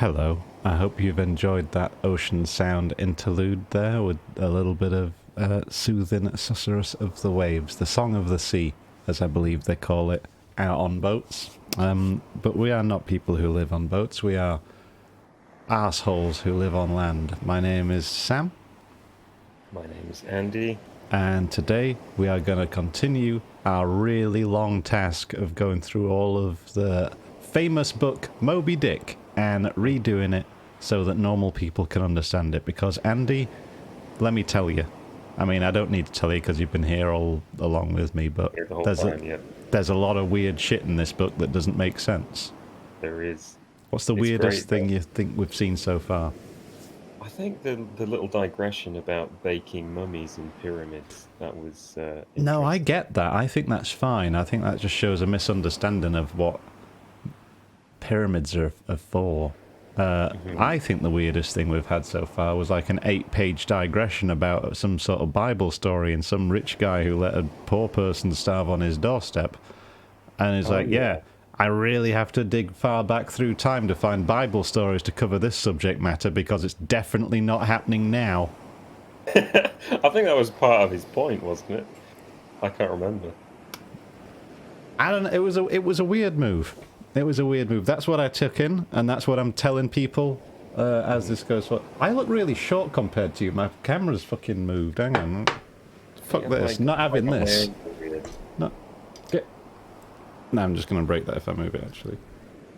Hello. I hope you've enjoyed that ocean sound interlude there with a little bit of soothing susurrus of the waves, the song of the sea, as I believe they call it, out on boats. But we are not people who live on boats. We are arseholes who live on land. My name is Sam. My name is Andy. And today we are going to continue our really long task of going through all of the famous book Moby Dick and redoing it so that normal people can understand it. Because Andy, let me tell you, I mean, I don't need to tell you because you've been here all along with me, but there's a lot of weird shit in this book that doesn't make sense. There is. What's the weirdest thing you think we've seen so far? I think the little digression about baking mummies and pyramids, that was No, I get that. I think that's fine. I think that just shows a misunderstanding of what pyramids are for. I think the weirdest thing we've had so far was like an 8-page digression about some sort of Bible story and some rich guy who let a poor person starve on his doorstep. And he's yeah, I really have to dig far back through time to find Bible stories to cover this subject matter because it's definitely not happening now. I think that was part of his point, wasn't it? I can't remember. I don't know. It was a weird move. It was a weird move. That's what I took in, and that's what I'm telling people as this goes. I look really short compared to you. My camera's fucking moved. Hang on. Fuck this. Not having this. No. No, I'm just going to break that if I move it, actually.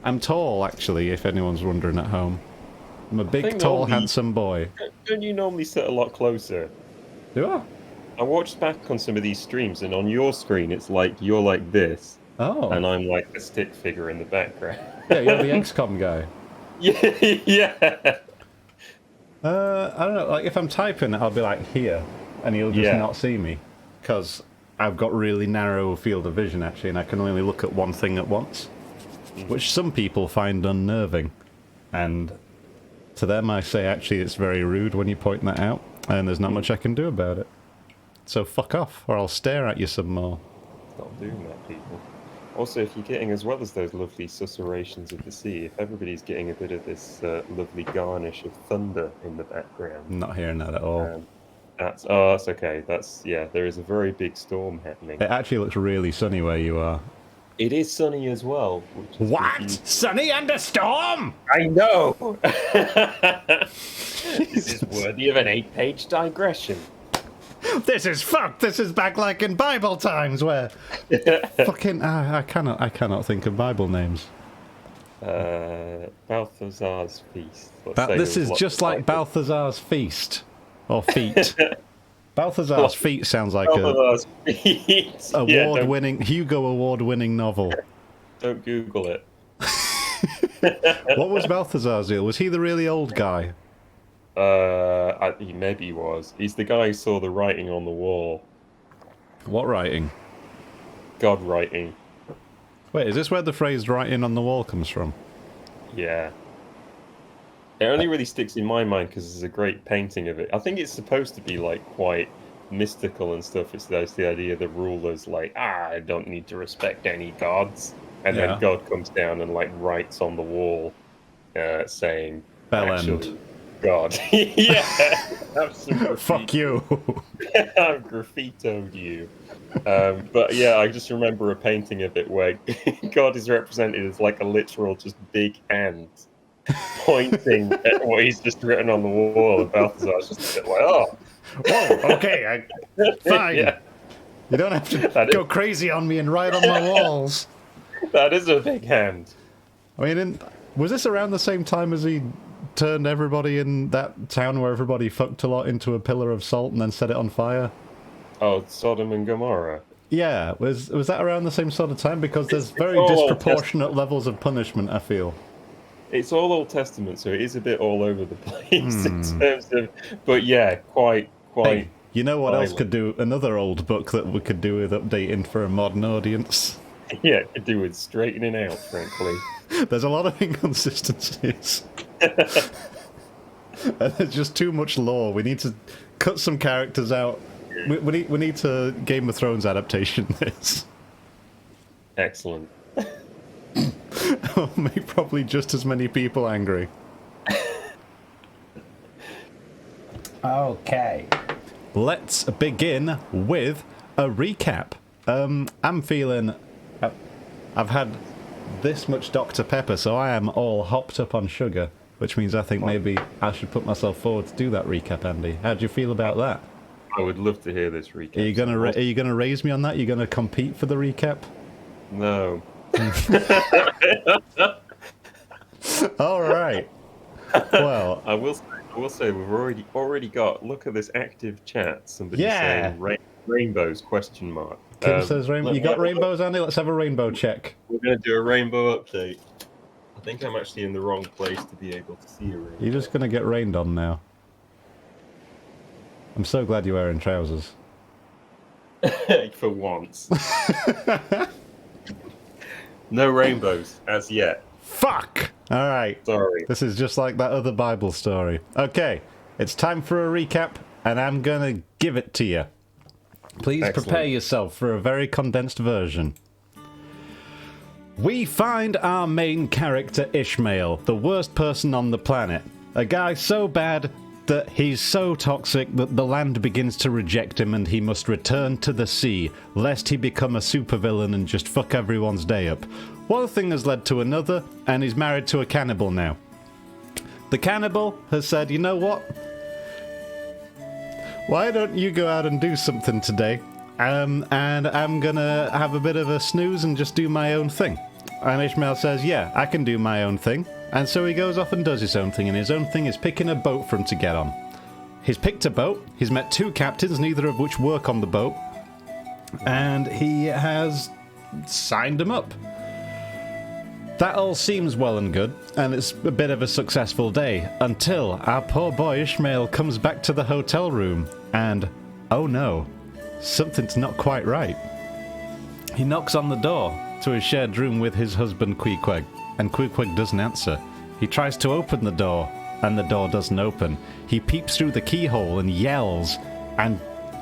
I'm tall, actually, if anyone's wondering at home. I'm a big, tall, handsome boy. Don't you normally sit a lot closer? Do I? I watched back on some of these streams, and on your screen, it's like you're like this. Oh. And I'm like the stick figure in the background. Yeah, you're the XCOM guy. Yeah. I don't know, like, if I'm typing, I'll be like here, and you'll just not see me. Because I've got really narrow field of vision, actually, and I can only look at one thing at once. Which some people find unnerving. And to them, I say, actually, it's very rude when you point that out, and there's not much I can do about it. So fuck off, or I'll stare at you some more. Stop doing that, people. Also, if you're getting, as well as those lovely susurrations of the sea, if everybody's getting a bit of this lovely garnish of thunder in the background. I'm not hearing that at all. That's okay. There is a very big storm happening. It actually looks really sunny where you are. It is sunny as well. What? Sunny and a storm? I know! This is worthy of an 8-page digression. This is fucked. This is back like in Bible times where fucking I cannot think of Bible names. Balthazar's feast. This is just like Balthazar's feast or feet. Balthazar's feet sounds like Balthazar's feet. award-winning Hugo award-winning novel. Don't Google it. What was Balthazar's deal? Was he the really old guy? Maybe he was. He's the guy who saw the writing on the wall. What writing? God writing. Wait, is this where the phrase writing on the wall comes from? Yeah. It only really sticks in my mind because there's a great painting of it. I think it's supposed to be like quite mystical and stuff. It's the idea the ruler's like, I don't need to respect any gods. And then God comes down and like writes on the wall saying, Bell end. God. Yeah, absolutely. Fuck you. I've graffitoed you. But yeah, I just remember a painting of it where God is represented as like a literal just big hand pointing at what he's just written on the wall, and Balthazar's just a bit like, oh. Whoa, okay, fine. Yeah. You don't have to go crazy on me and write on my walls. That is a big hand. I mean, was this around the same time as he turned everybody in that town where everybody fucked a lot into a pillar of salt and then set it on fire? Oh, Sodom and Gomorrah. Yeah, was that around the same sort of time? Because there's very disproportionate levels of punishment, I feel. It's all Old Testament, so it is a bit all over the place in terms of... But yeah, quite... Hey, you know what else could do? Another old book that we could do with updating for a modern audience? Yeah, it could do with straightening out, frankly. There's a lot of inconsistencies. And there's just too much lore. We need to cut some characters out. We need to Game of Thrones adaptation this. Excellent. It'll make probably just as many people angry. Okay. Let's begin with a recap. I'm feeling... I've had this much Dr. Pepper, so I am all hopped up on sugar, which means I think maybe I should put myself forward to do that recap, Andy. How do you feel about that? I would love to hear this recap. Are you gonna raise me on that? You're gonna compete for the recap? No. All right. Well, I will say we've already got. Look at this active chat. Somebody saying rainbows ? Kim says rainbow. You got rainbows, Andy? Let's have a rainbow check. We're going to do a rainbow update. I think I'm actually in the wrong place to be able to see a rainbow. You're just gonna get rained on now. I'm so glad you're wearing trousers. For once. No rainbows as yet. Fuck! Alright. Sorry. This is just like that other Bible story. Okay, it's time for a recap, and I'm gonna give it to you. Please prepare yourself for a very condensed version. We find our main character Ishmael, the worst person on the planet. A guy so bad that he's so toxic that the land begins to reject him and he must return to the sea, lest he become a supervillain and just fuck everyone's day up. One thing has led to another, and he's married to a cannibal now. The cannibal has said, you know what? Why don't you go out and do something today? And I'm gonna have a bit of a snooze and just do my own thing. And Ishmael says, yeah, I can do my own thing. And so he goes off and does his own thing, and his own thing is picking a boat for him to get on. He's picked a boat, he's met 2 captains, neither of which work on the boat, and he has signed them up. That all seems well and good, and it's a bit of a successful day, until our poor boy Ishmael comes back to the hotel room, and, oh no, something's not quite right. He knocks on the door to his shared room with his husband Queequeg, and Queequeg doesn't answer. He tries to open the door, and the door doesn't open. He peeps through the keyhole and yells, and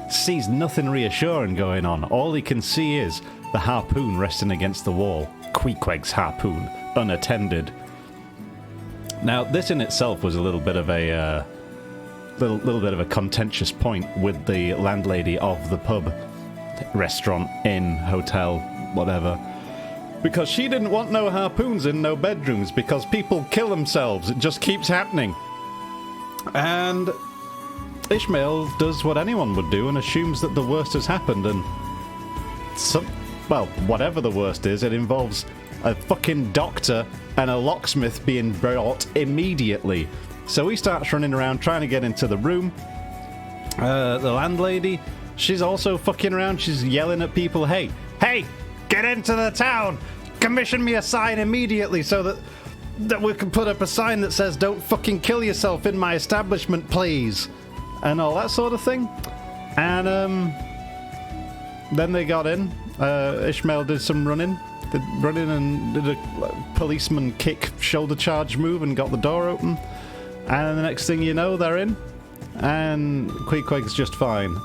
sees nothing reassuring going on. All he can see is the harpoon resting against the wall. Queequeg's harpoon, unattended. Now, this in itself was a little bit of a little bit of a contentious point with the landlady of the pub, restaurant, inn, hotel, whatever, because she didn't want no harpoons in no bedrooms because people kill themselves. It just keeps happening. And Ishmael does what anyone would do and assumes that the worst has happened, and well, whatever the worst is, it involves a fucking doctor and a locksmith being brought immediately. So he starts running around trying to get into the room. The landlady, she's also fucking around. She's yelling at people, hey, get into the town! Commission me a sign immediately so that we can put up a sign that says don't fucking kill yourself in my establishment, please. And all that sort of thing. And then they got in. Ishmael did some running and did a policeman kick shoulder charge move and got the door open. And the next thing you know, they're in. And Queequeg's just fine.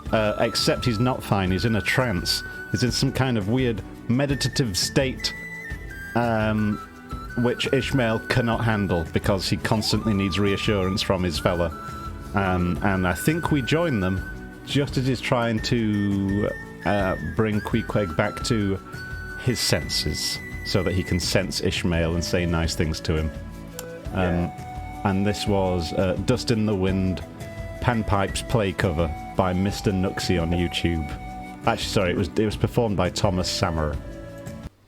Except he's not fine. He's in a trance. He's in some kind of weird meditative state, which Ishmael cannot handle because he constantly needs reassurance from his fella. And I think we join them just as he's trying to bring Queequeg back to his senses so that he can sense Ishmael and say nice things to him. And this was Dust in the Wind, Panpipes play cover by Mr. Nuxie on YouTube. Actually, sorry, it was performed by Thomas Sammer.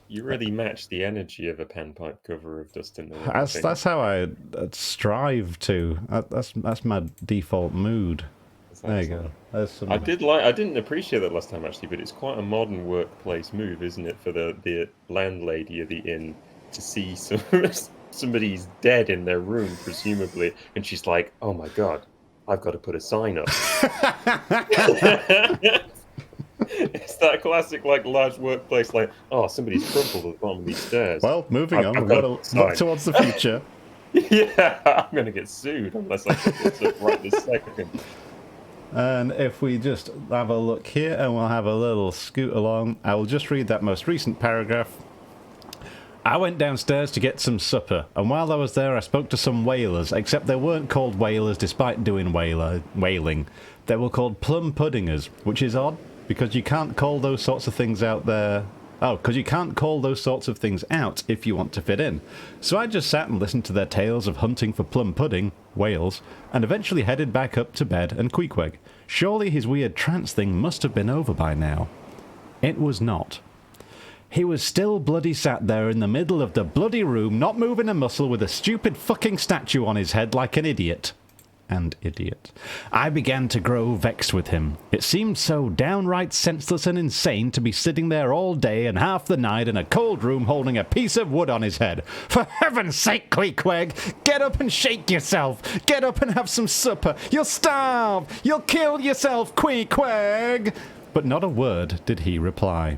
You really match the energy of a panpipe cover of Dust in the Wind. That's how I strive to. That's my default mood. There you go. I didn't appreciate that last time actually, but it's quite a modern workplace move, isn't it, for the landlady of the inn to see somebody's dead in their room, presumably, and she's like, "Oh my god, I've got to put a sign up." It's that classic, like, large workplace, like, oh, somebody's crumpled at the bottom of these stairs. Well, moving on, we've got to look towards the future. Yeah, I'm going to get sued unless I put this up right this second. And if we just have a look here, and we'll have a little scoot along, I will just read that most recent paragraph. I went downstairs to get some supper, and while I was there I spoke to some whalers, except they weren't called whalers despite doing whaling. They were called plum puddingers, which is odd, because you can't call those sorts of things out there... Oh, because you can't call those sorts of things out if you want to fit in. So I just sat and listened to their tales of hunting for plum pudding, whales, and eventually headed back up to bed and Queequeg. Surely his weird trance thing must have been over by now. It was not. He was still bloody sat there in the middle of the bloody room, not moving a muscle, with a stupid fucking statue on his head like an idiot. And idiot. I began to grow vexed with him. It seemed so downright senseless and insane to be sitting there all day and half the night in a cold room holding a piece of wood on his head. For heaven's sake, Queequeg, get up and shake yourself. Get up and have some supper. You'll starve. You'll kill yourself, Queequeg. But not a word did he reply.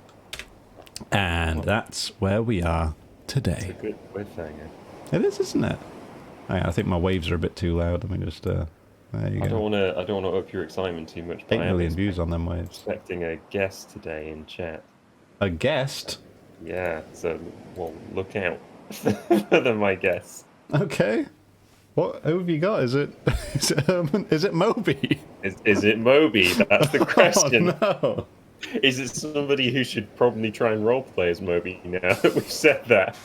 And that's where we are today. It's a good cliffhanger. It is, isn't it? I think my waves are a bit too loud. Let me just... there you go. I don't want to up your excitement too much. But 8 million views on them waves. Expecting a guest today in chat. A guest? Yeah. So, well, look out for my guess. Okay. Who have you got? Is it is it Moby? Is it Moby? That's the question. Oh, no. Is it somebody who should probably try and roleplay as Moby now that we've said that?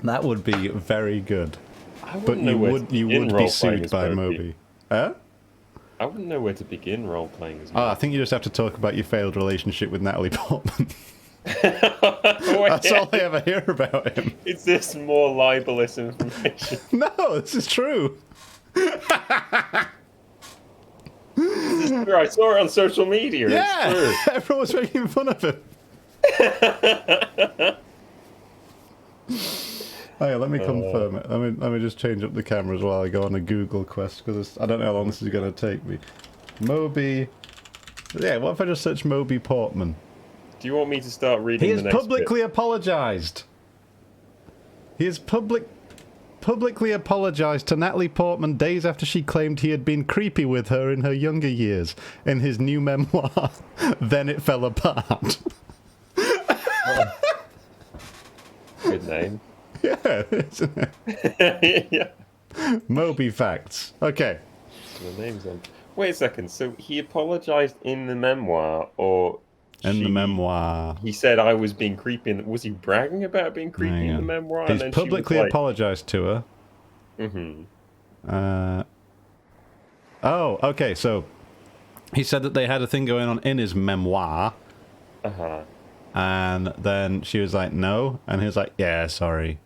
That would be very good. But you would be sued by Moby. Huh? I wouldn't know where to begin role-playing as Oh, Moby. I think you just have to talk about your failed relationship with Natalie Portman. Oh, That's all I ever hear about him. Is this more libelous information? No, this is true. This is true. I saw it on social media. Yeah, It's true. everyone was making fun of him. Oh yeah, let me confirm it. Let me just change up the cameras while I go on a Google quest, because I don't know how long this is going to take me. Moby... Yeah, what if I just search Moby Portman? Do you want me to start reading He the has next publicly apologised. He has publicly apologised to Natalie Portman days after she claimed he had been creepy with her in her younger years in his new memoir, Then It Fell Apart. Oh. Good name. Yeah, isn't it? Yeah. Moby Facts. Okay. The name's on. Wait a second. So he apologized in the memoir, or In the memoir. He said I was being creepy. Was he bragging about being creepy in the memoir? He's and then publicly she was like, apologised to her. Mm-hmm. Oh, okay. So he said that they had a thing going on in his memoir. Uh-huh. And then she was like, no. And he was like, yeah, sorry.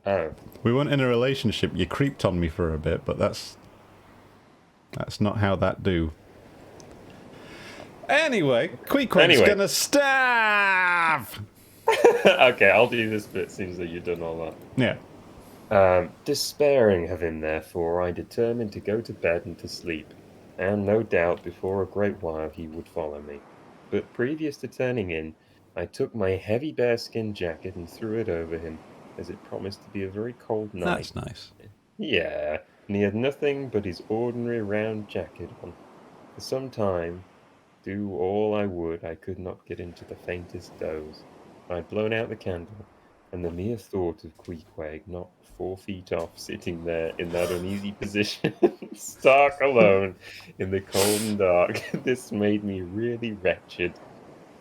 Oh. We weren't in a relationship. You creeped on me for a bit, but that's not how that do. Anyway, Queequeg's gonna starve! Okay, I'll do this bit. Seems like you've done all Yeah. that. Despairing of him, therefore, I determined to go to bed and to sleep. And no doubt, before a great while, he would follow me. But previous to turning in, I took my heavy bearskin jacket and threw it over him, as it promised to be a very cold night. That's nice. Yeah, and he had nothing but his ordinary round jacket on. For some time, do all I would, I could not get into the faintest doze. I'd blown out the candle, and the mere thought of Queequeg not 4 feet off, sitting there in that uneasy position, stark alone in the cold and dark, this made me really wretched.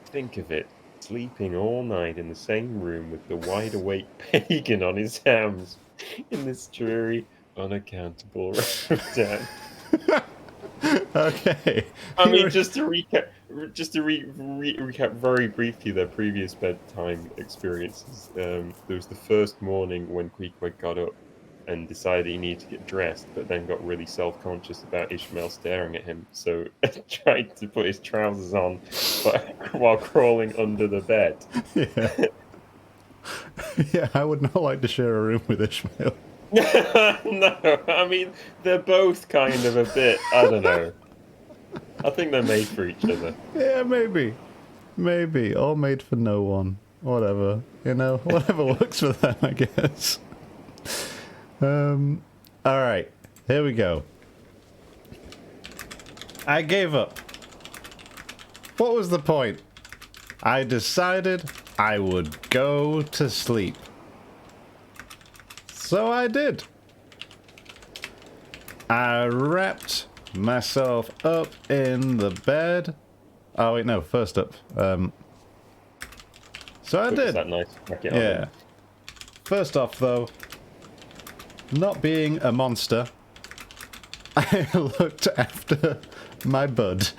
Think of it, sleeping all night in the same room with the wide-awake pagan on his hams, in this dreary, unaccountable down. Okay. I mean, just to recap very briefly their previous bedtime experiences. There was the first morning when Queequeg got up and decided he needed to get dressed, but then got really self-conscious about Ishmael staring at him, so tried to put his trousers on while crawling under the bed. Yeah. Yeah, I would not like to share a room with Ishmael. No, I mean, they're both kind of a bit, I don't know. I think they're made for each other. Yeah, maybe. Maybe. All made for no one. Whatever. You know, whatever works for them, I guess. Alright. Here we go. I gave up. What was the point? I decided I would go to sleep. So I did. I wrapped myself up in the bed. Oh wait, no, first up. So I did. That nice jacket Yeah. on. First off, though, not being a monster, I looked after my bud,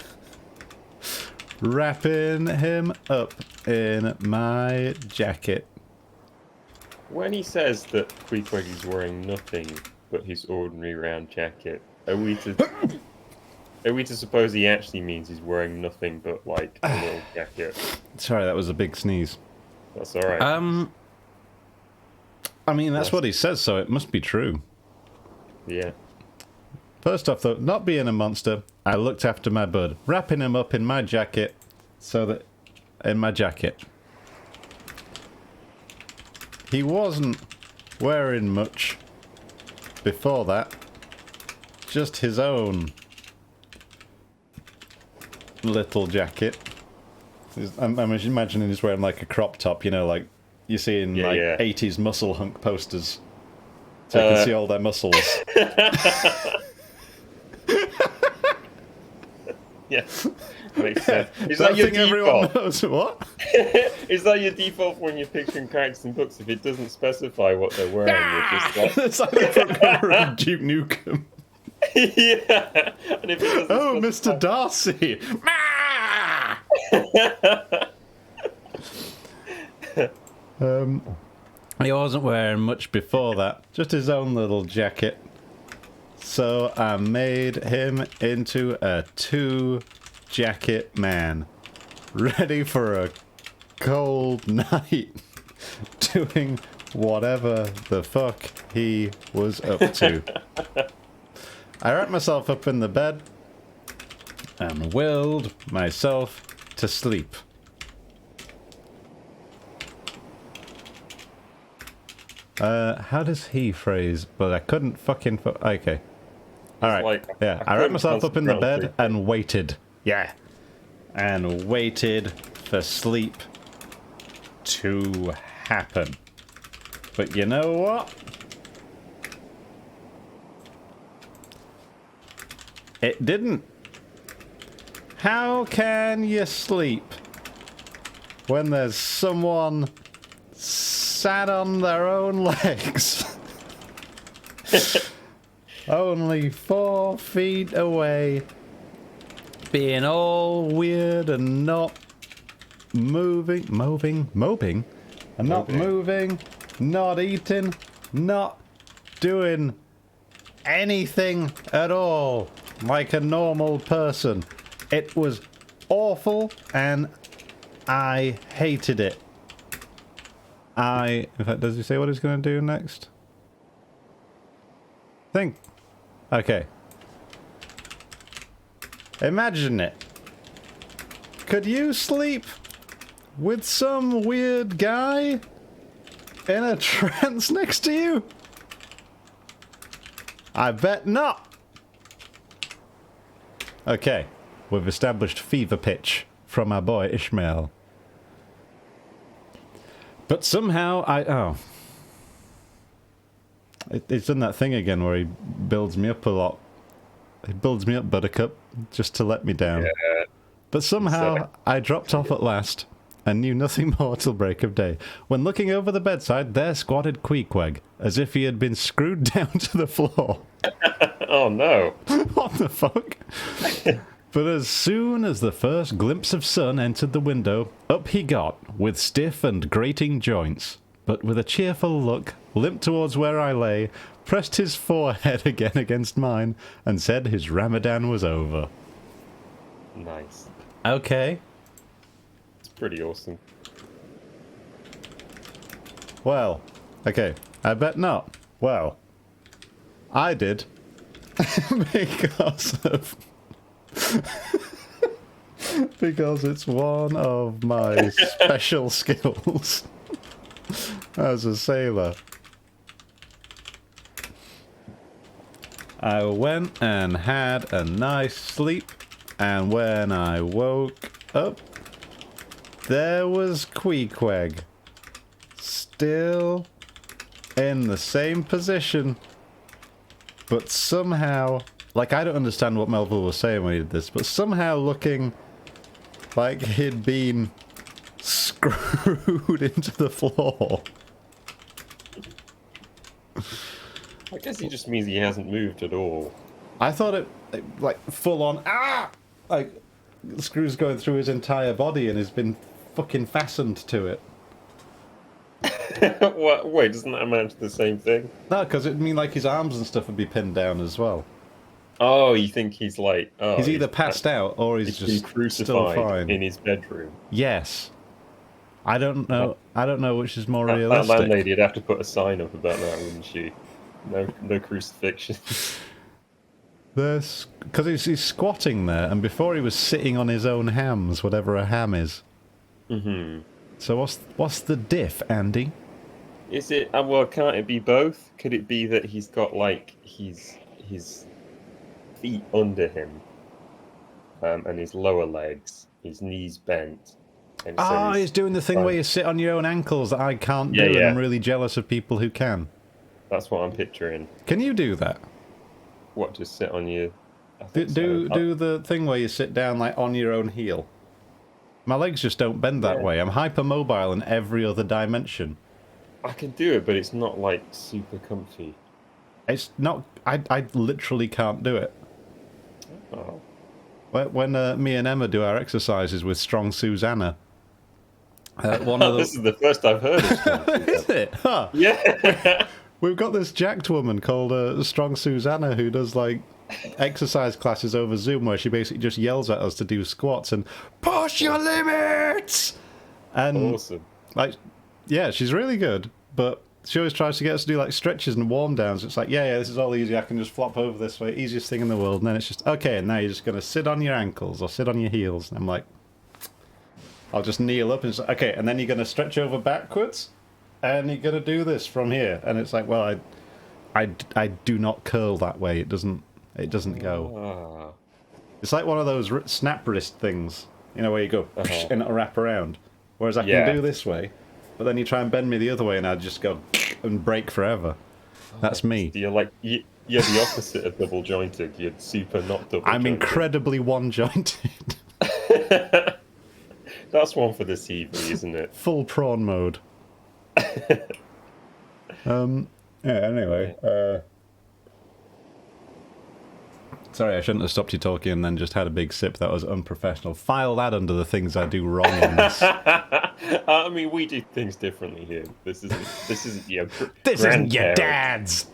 wrapping him up in my jacket. When he says that Queequeg is wearing nothing but his ordinary round jacket, are we to suppose he actually means he's wearing nothing but like a little jacket? Sorry, that was a big sneeze. That's all right. I mean, that's what he says, so it must be true. Yeah. First off, though, not being a monster, I looked after my bud, wrapping him up in my jacket, so that... in my jacket. He wasn't wearing much before that. Just his own little jacket. I'm imagining he's wearing like a crop top, you know, like you see in 80s muscle hunk posters. So you can see all their muscles. Yeah, makes sense. Is that your thing everyone default? knows? What? Is that your default when you're picturing characters in books? If it doesn't specify what they're wearing, you're just like... It's like the front cover of Duke Nukem. Yeah. And if it doesn't Mr. Darcy! He wasn't wearing much before that, just his own little jacket. So I made him into a 2-jacket man, ready for a cold night, doing whatever the fuck he was up to. I wrapped myself up in the bed and willed myself to sleep. How does he phrase? But I couldn't fucking... okay. Alright. like, Yeah, I wrapped myself up in the bed and waited. Yeah. And waited for sleep to happen. But you know what? It didn't. How can you sleep when there's someone sat on their own legs only 4 feet away, being all weird and not moving, and not moving, not eating, not doing anything at all like a normal person? It was awful and I hated it. In fact, does he say what he's going to do next? Think. Okay. Imagine it. Could you sleep with some weird guy in a trance next to you? I bet not. Okay. We've established fever pitch from our boy Ishmael. But somehow it's done that thing again where he builds me up a lot. He builds me up, Buttercup, just to let me down. Yeah. But somehow I dropped off at last and knew nothing more till break of day. When looking over the bedside, there squatted Queequeg, as if he had been screwed down to the floor. Oh no. What the fuck? But as soon as the first glimpse of sun entered the window, up he got, with stiff and grating joints, but with a cheerful look, limped towards where I lay, pressed his forehead again against mine, and said his Ramadan was over. Nice. Okay. It's pretty awesome. Well, okay, I bet not. Well, I did. Because of... because it's one of my special skills as a sailor. I went and had a nice sleep, and when I woke up, there was Queequeg. Still in the same position. But somehow... Like, I don't understand what Melville was saying when he did this, but somehow looking like he'd been screwed into the floor. I guess it just means he hasn't moved at all. I thought it, like, full on, like, the screws going through his entire body and has been fucking fastened to it. What? Wait, doesn't that amount to the same thing? No, because it'd mean, like, his arms and stuff would be pinned down as well. Oh, you think he's like... Oh, he's either passed out or he's just been still crucified fine. in his bedroom. Yes. I don't know which is more That realistic. landlady'd have to put a sign up about that, wouldn't she? No crucifixion. Because he's squatting there, and before he was sitting on his own hams, whatever a ham is. Mm-hmm. So what's the diff, Andy? Is it... well, can't it be both? Could it be that he's got, like, his feet under him, and his lower legs, his knees bent? And so He's doing the thing where you sit on your own ankles that I can't do, and I'm really jealous of people who can. That's what I'm picturing. Can you do that? What, just sit on your... Do the thing where you sit down like on your own heel. My legs just don't bend that way. I'm hypermobile in every other dimension. I can do it, but it's not like super comfy. It's not... I literally can't do it. Oh. When me and Emma do our exercises with Strong Susanna, one of the... This is the first I've heard of Strong Susanna. Is it? Huh. Yeah. We've got this jacked woman called Strong Susanna who does like exercise classes over Zoom where she basically just yells at us to do squats and push your limits. And awesome. like, yeah, she's really good, but she always tries to get us to do like stretches and warm downs. It's like, yeah, this is all easy. I can just flop over this way, easiest thing in the world. And then it's just okay. And now you're just gonna sit on your ankles or sit on your heels. And I'm like, I'll just kneel up and it's like, okay. And then you're gonna stretch over backwards. And you're gonna do this from here, and it's like, well, I do not curl that way. It doesn't go. It's like one of those snap wrist things, you know, where you go and it'll wrap around. Whereas I can do this way, but then you try and bend me the other way, and I just go and break forever. That's me. You're like you're the opposite of double jointed. You're super not double. I'm incredibly one jointed. That's one for the CV, isn't it? Full prawn mode. Yeah, anyway. Sorry, I shouldn't have stopped you talking and then just had a big sip. That was unprofessional. File that under the things I do wrong in this. I mean, we do things differently here. This isn't your This isn't your dad's.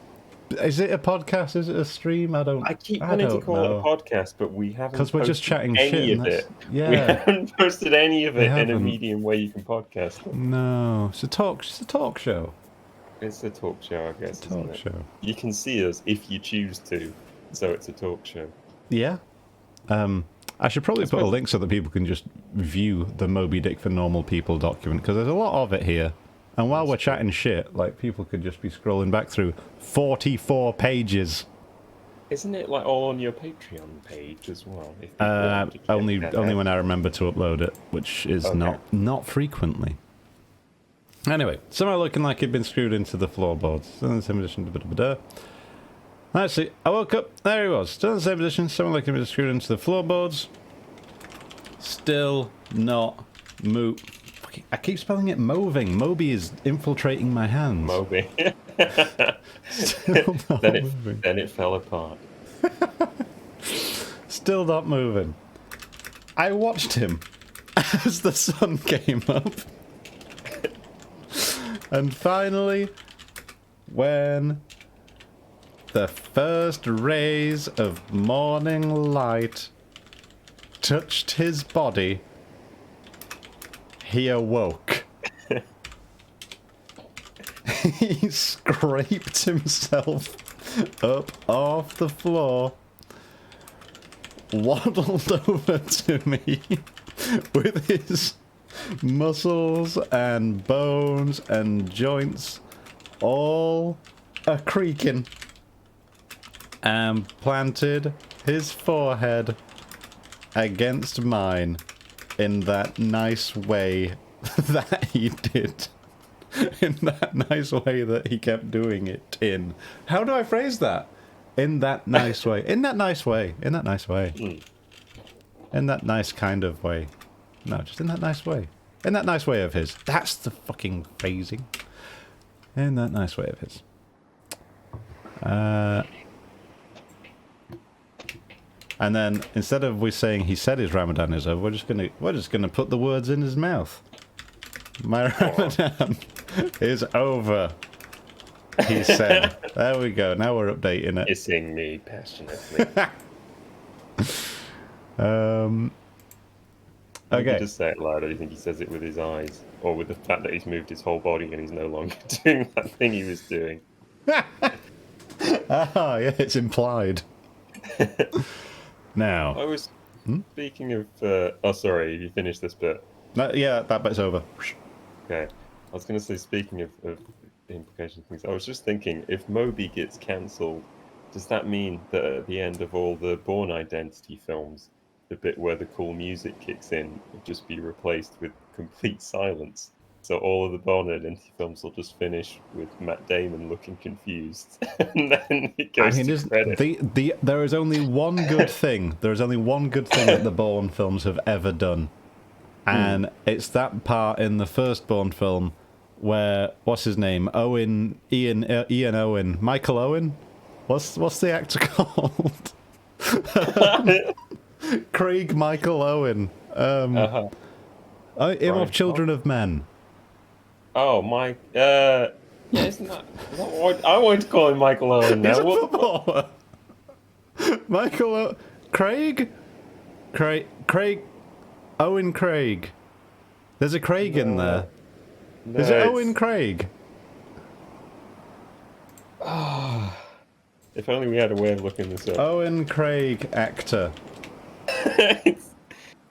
Is it a podcast? Is it a stream? I keep wanting to call it a podcast, but we haven't. Because we're just chatting any shit. Of it. Yeah. We haven't posted any of it in a medium where you can podcast it. No, it's a talk show. It's a talk show, I guess. Talk show. You can see us if you choose to, so it's a talk show. Yeah. I should probably put a link so that people can just view the Moby Dick for Normal People document, because there's a lot of it here. And while we're chatting shit, like, people could just be scrolling back through 44 pages. Isn't it, like, all on your Patreon page as well? Only when I remember to upload it, which is not frequently. Anyway, somehow looking like he'd been screwed into the floorboards. Still in the same position. Let's see. I woke up. There he was. Still in the same position. Someone like he'd been screwed into the floorboards. Still not move. I keep spelling it moving. Moby is infiltrating my hands. Moby. Still not moving. Then it fell apart. Still not moving. I watched him as the sun came up. And finally, when the first rays of morning light touched his body, he awoke. He scraped himself up off the floor, waddled over to me with his muscles and bones and joints all a-creaking, and planted his forehead against mine in that nice way that he did. In that nice way that he kept doing it in. How do I phrase that? In that nice way. In that nice way. In that nice way. In that nice kind of way. No, just in that nice way. In that nice way of his. That's the fucking phrasing. In that nice way of his. And then instead of we saying he said his Ramadan is over, we're just gonna put the words in his mouth. My Ramadan is over. He said. There we go. Now we're updating it. Kissing me passionately. Okay. You just say it loud, or do you think he says it with his eyes? Or with the fact that he's moved his whole body and he's no longer doing that thing he was doing? Ah, yeah, it's implied. Now. I was speaking of... oh, sorry, you finished this bit. Yeah, that bit's over. Okay. I was going to say, speaking of implications things, I was just thinking, if Moby gets cancelled, does that mean that at the end of all the Bourne Identity films, the bit where the cool music kicks in will just be replaced with complete silence? So all of the Bourne Identity films will just finish with Matt Damon looking confused, and then it goes to credit. There is only one good thing. There is only one good thing that the Bourne films have ever done, and it's that part in the first Bourne film where what's his name? Ian Owen, Michael Owen. What's the actor called? Craig Michael Owen. Him of Children of Men. Oh, Mike. Yeah, isn't that what I wanted to call him Michael Owen now. He's a footballer. Michael Craig? Owen Craig. There's a Craig in there. No, Is it Owen Craig? If only we had a way of looking this up. Owen Craig, actor.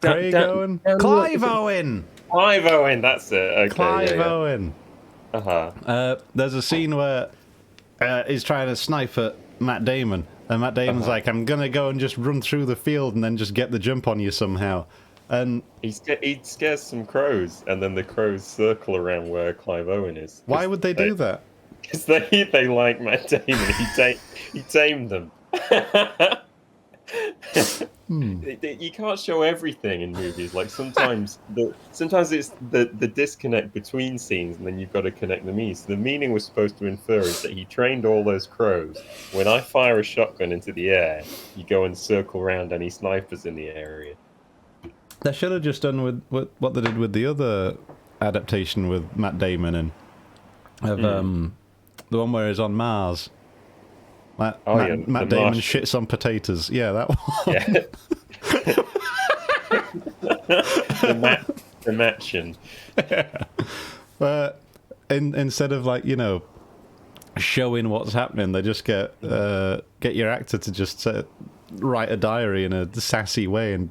Craig Owen? Clive Owen! Clive Owen, that's it. Okay, Clive Owen. There's a scene where he's trying to snipe at Matt Damon, and Matt Damon's like, I'm gonna go and just run through the field and then just get the jump on you somehow. And he scares some crows, and then the crows circle around where Clive Owen is. Why would they do that? Because they like Matt Damon. He tamed them. You can't show everything in movies. Like sometimes it's the disconnect between scenes, and then you've got to connect the meaning. So the meaning we're supposed to infer is that he trained all those crows. When I fire a shotgun into the air, you go and circle around any snipers in the area. They should have just done with what they did with the other adaptation with Matt Damon and the one where he's on Mars. Matt Damon shits on potatoes. Yeah, that one. Yeah. the matching. But instead of showing what's happening, they just get your actor to just write a diary in a sassy way and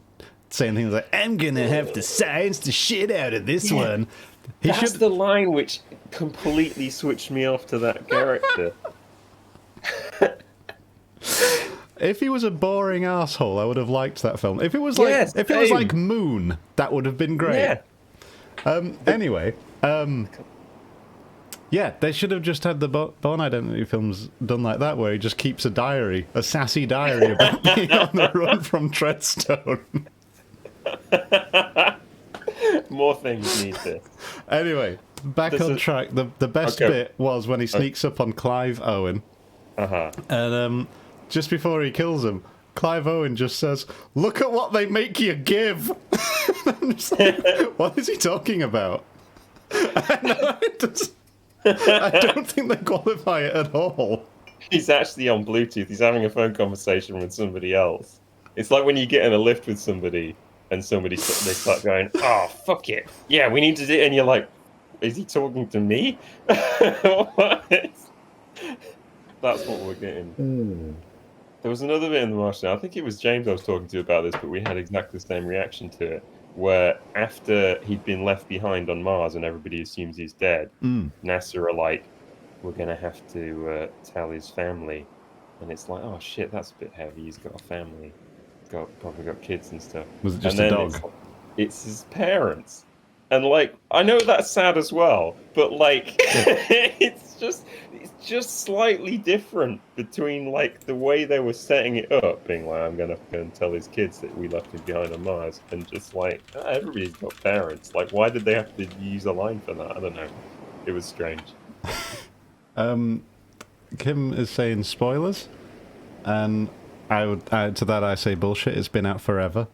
saying things like, "I'm gonna have to science the shit out of this one." That's the line which completely switched me off to that character. If he was a boring asshole, I would have liked that film. If it was like Moon, that would have been great. Yeah. Anyway, yeah, they should have just had the Bourne Identity films done like that, where he just keeps a sassy diary about being on the run from Treadstone. More things need this. Anyway, back on track. The best bit was when he sneaks up on Clive Owen. And just before he kills him, Clive Owen just says, "Look at what they make you give." I'm just like, what is he talking about? I don't think they qualify it at all. He's actually on Bluetooth. He's having a phone conversation with somebody else. It's like when you get in a lift with somebody and they start going, "Oh, fuck it. Yeah, we need to do it." And you're like, is he talking to me? That's what we're getting. There was another bit in The Martian. I think it was James I was talking to about this, but we had exactly the same reaction to it. Where after he'd been left behind on Mars and everybody assumes he's dead, NASA are like, "We're going to have to tell his family." And it's like, oh shit, that's a bit heavy. He's got a family. Probably got kids and stuff. Was it just a dog? it's his parents. And like, I know that's sad as well, but like, it's just slightly different between like the way they were setting it up, being like, I'm gonna go and tell his kids that we left him behind on Mars, and just like, everybody's got parents. Like, why did they have to use a line for that? I don't know. It was strange. Kim is saying spoilers, and I would to that I say bullshit. It's been out forever.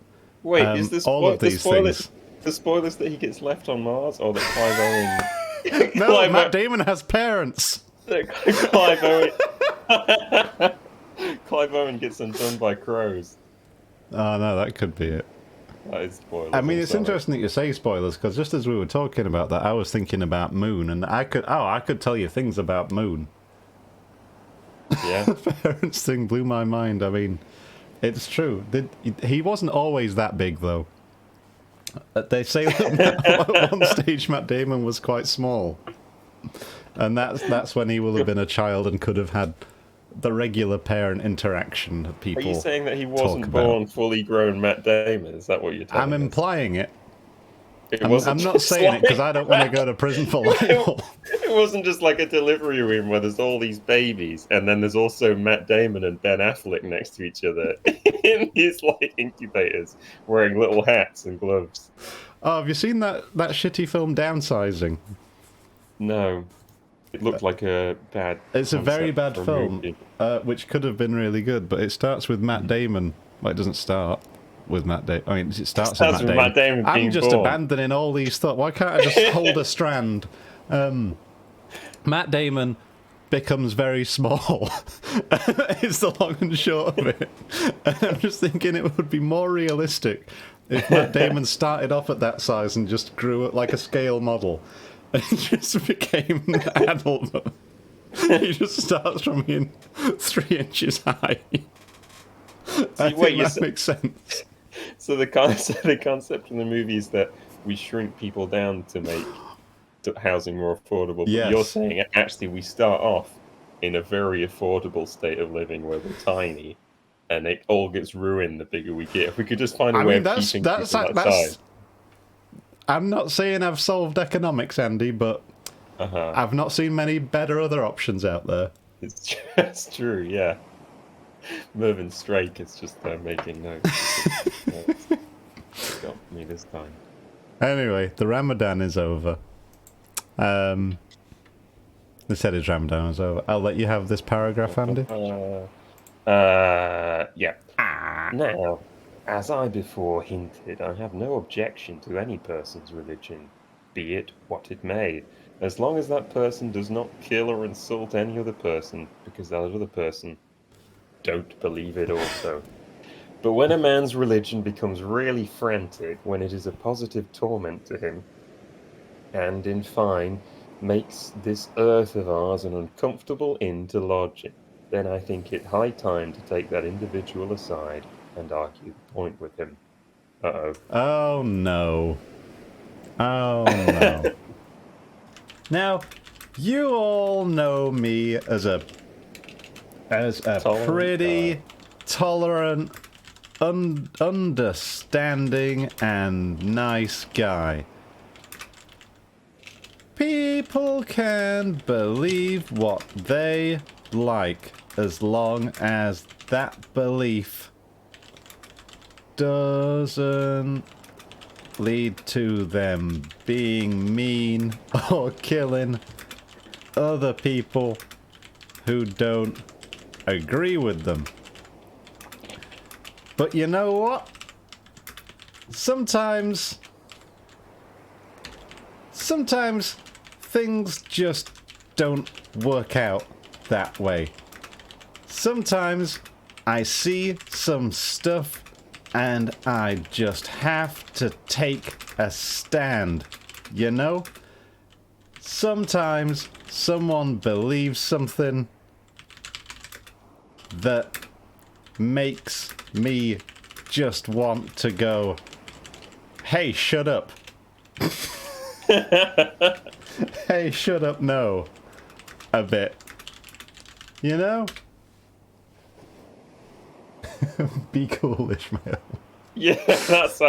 Wait, is this all of these things? The spoilers that he gets left on Mars, or that Clive Owen? No, Matt Damon has parents. Clive Owen. Clive Owen gets undone by crows. Oh no, that could be it. That is spoilers. I mean, it's interesting that you say spoilers, because just as we were talking about that, I was thinking about Moon, and I could tell you things about Moon. Yeah. The parents thing blew my mind. I mean, it's true. He wasn't always that big, though. They say that at one stage Matt Damon was quite small, and that's when he will have been a child and could have had the regular parent interaction that people. Are you saying that he wasn't born fully grown Matt Damon? Is that what you're telling I'm us? implying it. I'm not saying it because I don't want to go to prison for libel. It wasn't just like a delivery room where there's all these babies, and then there's also Matt Damon and Ben Affleck next to each other in these like incubators, wearing little hats and gloves. Oh, have you seen that shitty film Downsizing? No, it looked like a bad. It's a very bad film, which could have been really good, but it starts with Matt Damon. Well, it doesn't start with Matt Damon. I mean, it starts with Matt Damon. I'm just abandoning all these thoughts. Why can't I just hold a strand? Matt Damon becomes very small. It's the long and short of it. And I'm just thinking it would be more realistic if Matt Damon started off at that size and just grew it like a scale model. And just became an adult. He just starts from being 3 inches high. I think that makes sense. So the concept in the movie is that we shrink people down to make housing more affordable. But you're saying actually we start off in a very affordable state of living where we're tiny, and it all gets ruined the bigger we get. If we could just find a way of keeping people outside. I'm not saying I've solved economics, Andy, but I've not seen many better other options out there. It's true, yeah. Mervyn Strake is just making notes. Got me this time. Anyway, the Ramadan is over. They said his Ramadan is over. I'll let you have this paragraph, Andy. Yeah. Now, as I before hinted, I have no objection to any person's religion, be it what it may, as long as that person does not kill or insult any other person, because that other person don't believe it also. But when a man's religion becomes really frantic, when it is a positive torment to him, and in fine, makes this earth of ours an uncomfortable inn to lodge in, then I think it high time to take that individual aside and argue the point with him. Uh-oh. Oh, no. Oh, no. Now, you all know me as a pretty tolerant, understanding, and nice guy. People can believe what they like as long as that belief doesn't lead to them being mean or killing other people who don't agree with them. But you know what? Sometimes things just don't work out that way. Sometimes I see some stuff and I just have to take a stand, you know? Sometimes someone believes something that makes me just want to go, hey, shut up. Hey, shut up, no. A bit. You know? Be cool, Ishmael. Yeah, that's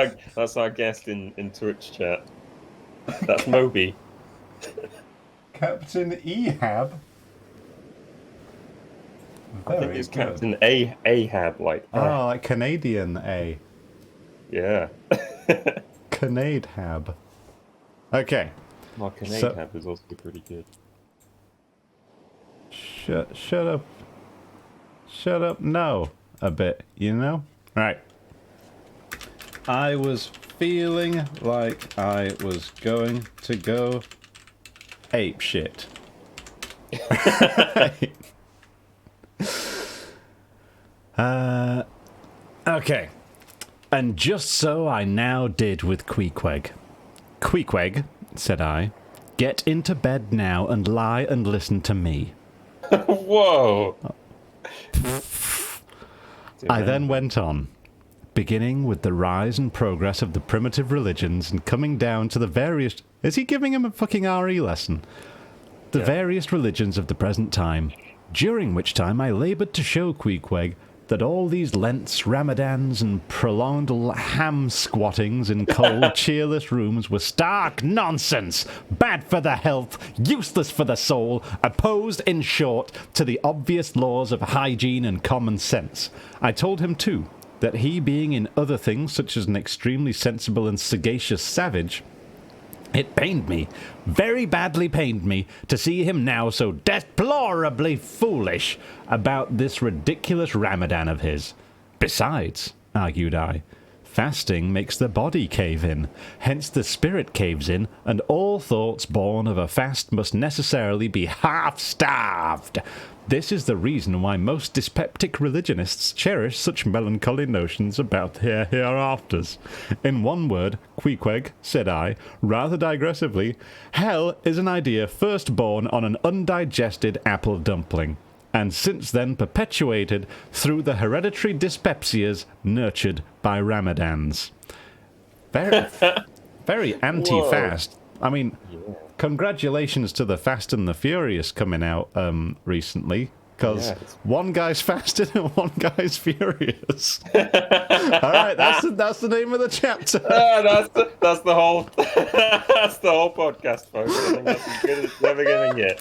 our guest in Twitch chat. That's Moby. Captain Ehab. I think Very it's good. Captain Ahab, like Oh, like Canadian A. yeah. Canadehab. Okay. Mark and So Ahab is also pretty good. shut up. Shut up no a bit, you know? Right. I was feeling like I was going to go ape shit. Right. Okay. And just so I now did with Queequeg. Queequeg, said I, get into bed now and lie and listen to me. Whoa! I then went on, beginning with the rise and progress of the primitive religions and coming down to the various... Is he giving him a fucking RE lesson? The various religions of the present time, during which time I laboured to show Queequeg that all these Lents, Ramadans, and prolonged ham squattings in cold, cheerless rooms were stark nonsense, bad for the health, useless for the soul, opposed, in short, to the obvious laws of hygiene and common sense. I told him, too, that he being in other things, such as an extremely sensible and sagacious savage, it pained me, very badly pained me, to see him now so deplorably foolish about this ridiculous Ramadan of his. Besides, argued I, fasting makes the body cave in, hence the spirit caves in, and all thoughts born of a fast must necessarily be half-starved. This is the reason why most dyspeptic religionists cherish such melancholy notions about their hereafters. In one word, Queequeg, said I, rather digressively, hell is an idea first born on an undigested apple dumpling, and since then perpetuated through the hereditary dyspepsias nurtured by Ramadans. Very, very anti-fast. I mean, congratulations to the Fast and the Furious coming out recently, because one guy's fasted and one guy's furious. All right, that's the name of the chapter. That's the whole that's the whole podcast, folks. I think that's as good as it's ever gonna get.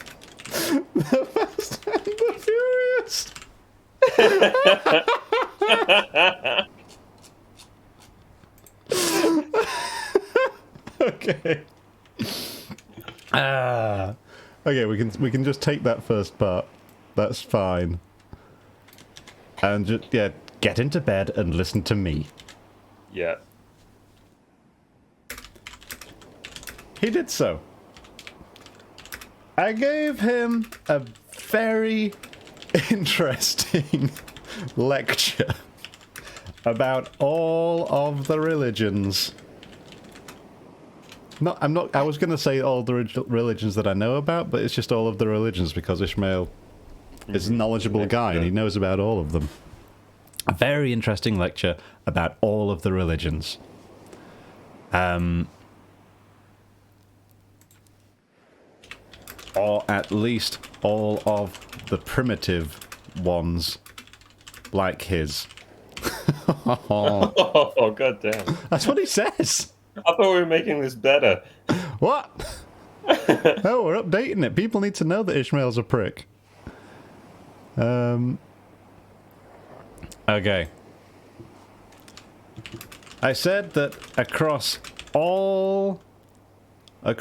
The Fast and the Furious. Okay. Okay, we can just take that first part. That's fine. And just get into bed and listen to me. Yeah. He did so. I gave him a very interesting lecture about all of the religions. I was going to say all the religions that I know about, but it's just all of the religions because Ishmael is a knowledgeable guy and he knows about all of them. A very interesting lecture about all of the religions. Or at least all of the primitive ones, like his. Oh, god damn. That's what he says. I thought we were making this better. What? No, we're updating it. People need to know that Ishmael's a prick. Okay. I said that across all... I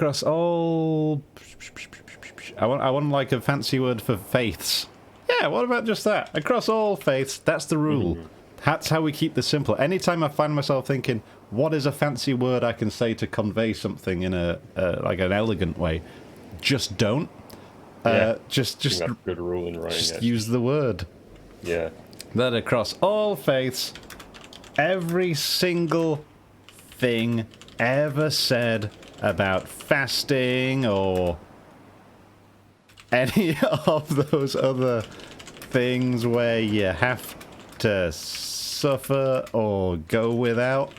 want like a fancy word for faiths. Yeah, what about just that? Across all faiths, that's the rule. That's how we keep this simple. Anytime I find myself thinking, what is a fancy word I can say to convey something in a like an elegant way? Just don't. Just that's a good rule in writing. Just use the word. Yeah. That across all faiths, every single thing ever said about fasting or any of those other things where you have to suffer or go without,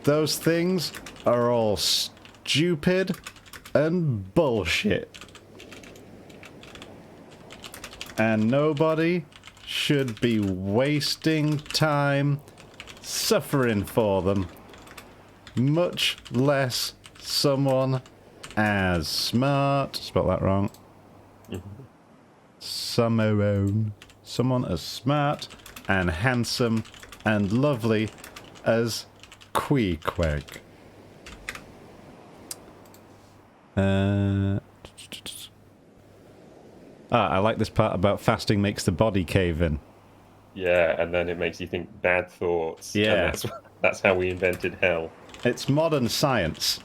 those things are all stupid and bullshit. And nobody should be wasting time suffering for them, much less someone as smart, spelled that wrong, someone as smart and handsome and lovely as Queequeg. I like this part about fasting makes the body cave in. Yeah, and then it makes you think bad thoughts. Yeah. And that's how we invented hell. It's modern science.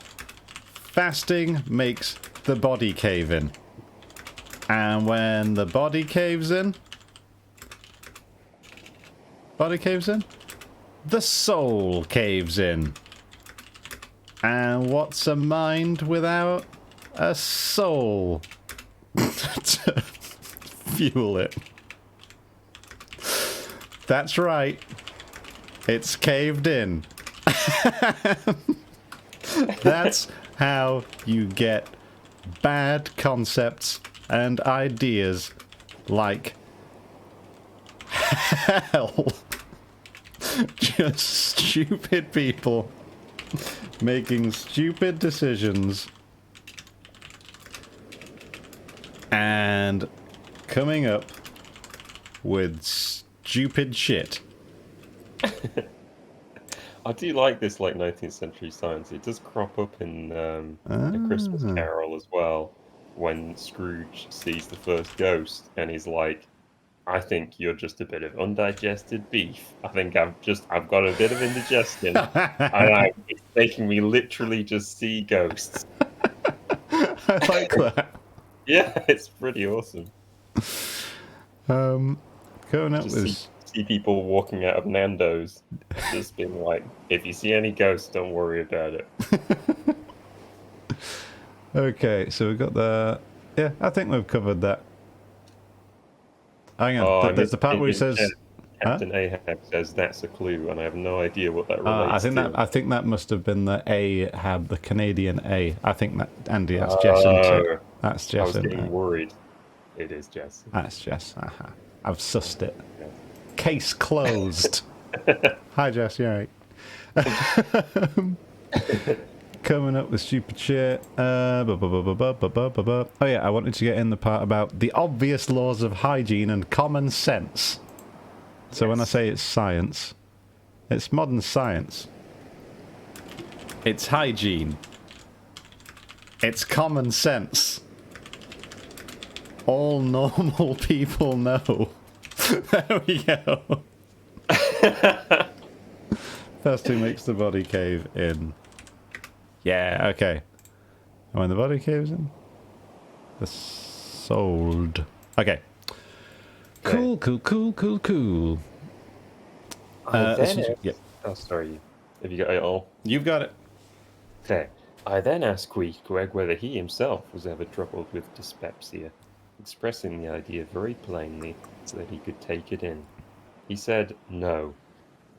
Fasting makes the body cave in. And when the body caves in, the soul caves in. And what's a mind without a soul to fuel it? That's right. It's caved in. That's how you get bad concepts and ideas like hell. Just stupid people making stupid decisions and coming up with stupid shit. I do like this 19th century science. It does crop up in A Christmas Carol as well, when Scrooge sees the first ghost and he's like, I think you're just a bit of undigested beef. I think I've got a bit of indigestion, and it's making me literally just see ghosts. I like that. Yeah, it's pretty awesome. Going up Just with see people walking out of Nando's, just being like, if you see any ghosts, don't worry about it. Okay, so we've got the... Yeah, I think we've covered that. Hang on, there's the part where he says... Captain Ahab says that's a clue, and I have no idea what that relates to. I think that must have been the Ahab, the Canadian A. I think that, Andy, that's Jess, isn't it? That's Jess, I was getting worried. It is Jess. That's Jess. I've sussed it. Yeah. Case closed. Hi, Jess, you alright? Coming up with stupid shit. Oh yeah, I wanted to get in the part about the obvious laws of hygiene and common sense. So when I say it's science, it's modern science. It's hygiene. It's common sense. All normal people know. There we go. First thing makes the body cave in. Yeah, okay. And when the body caves in, the sold. Okay. Cool. Yep. Oh, sorry. Have you got it all? You've got it. Okay. I then asked Queequeg whether he himself was ever troubled with dyspepsia, expressing the idea very plainly so that he could take it in. He said no.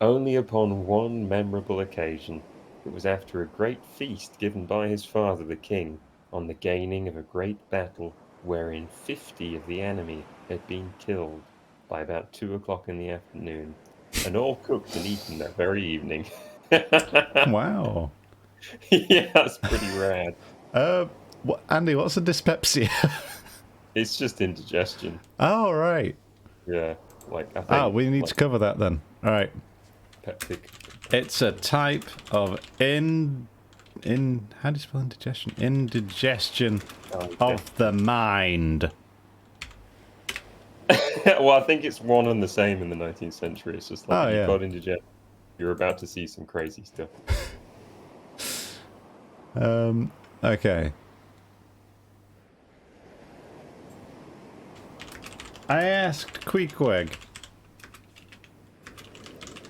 Only upon one memorable occasion. It was after a great feast given by his father, the king, on the gaining of a great battle, wherein 50 of the enemy had been killed by about 2 o'clock in the afternoon, and all cooked and eaten that very evening. Wow. Yeah, that's pretty rad. Andy, what's a dyspepsia? It's just indigestion. Oh, right. Yeah, I think. We need to cover that then. All right. Peptic. It's a type of how do you spell indigestion? Indigestion of the mind. Well, I think it's one and the same in the 19th century. It's just like, you've got indigestion, you're about to see some crazy stuff. Okay. I asked Queequeg,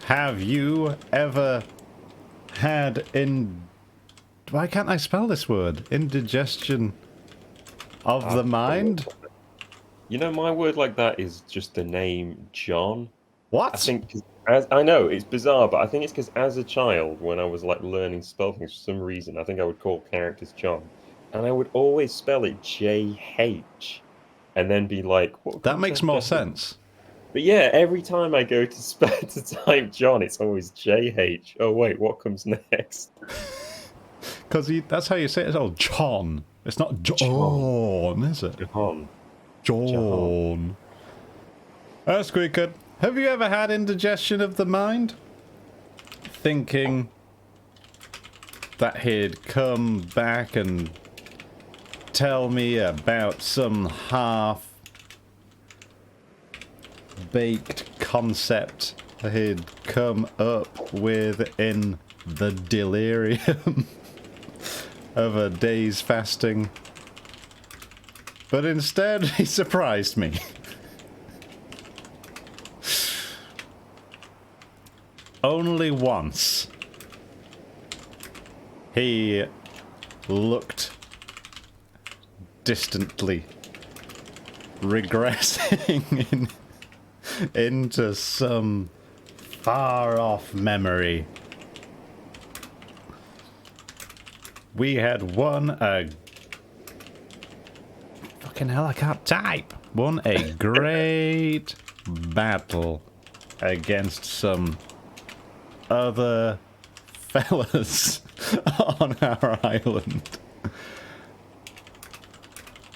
have you ever had why can't I spell this word? Indigestion of the mind? You know, my word like that is just the name John. What? I think, I know, it's bizarre, but I think it's because as a child, when I was learning to spell things for some reason, I think I would call characters John. And I would always spell it J-H. And then be like, what? That makes more sense. But yeah, every time I go to type John, it's always JH. Oh wait, what comes next? Because that's how you say it. It's all John. It's not John. John, is it? Jahan. Jahan. John. That's quite good. Have you ever had indigestion of the mind? Thinking that he'd come back and tell me about some half-baked concept he'd come up with in the delirium of a day's fasting. But instead, he surprised me. Only once. He looked distantly regressing into some far-off memory. We had won a... Fucking hell, I can't type. Won a great battle against some other fellas on our island.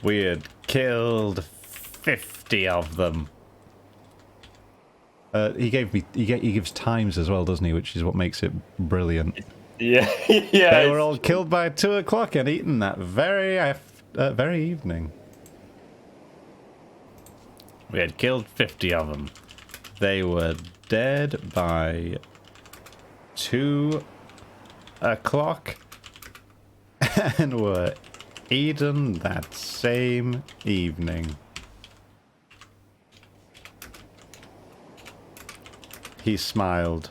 We had killed 50 of them. He gives times as well, doesn't he? Which is what makes it brilliant. Yeah, yeah. They were all killed by 2 o'clock and eaten that very evening. We had killed 50 of them. They were dead by 2 o'clock and were eaten that same evening. He smiled.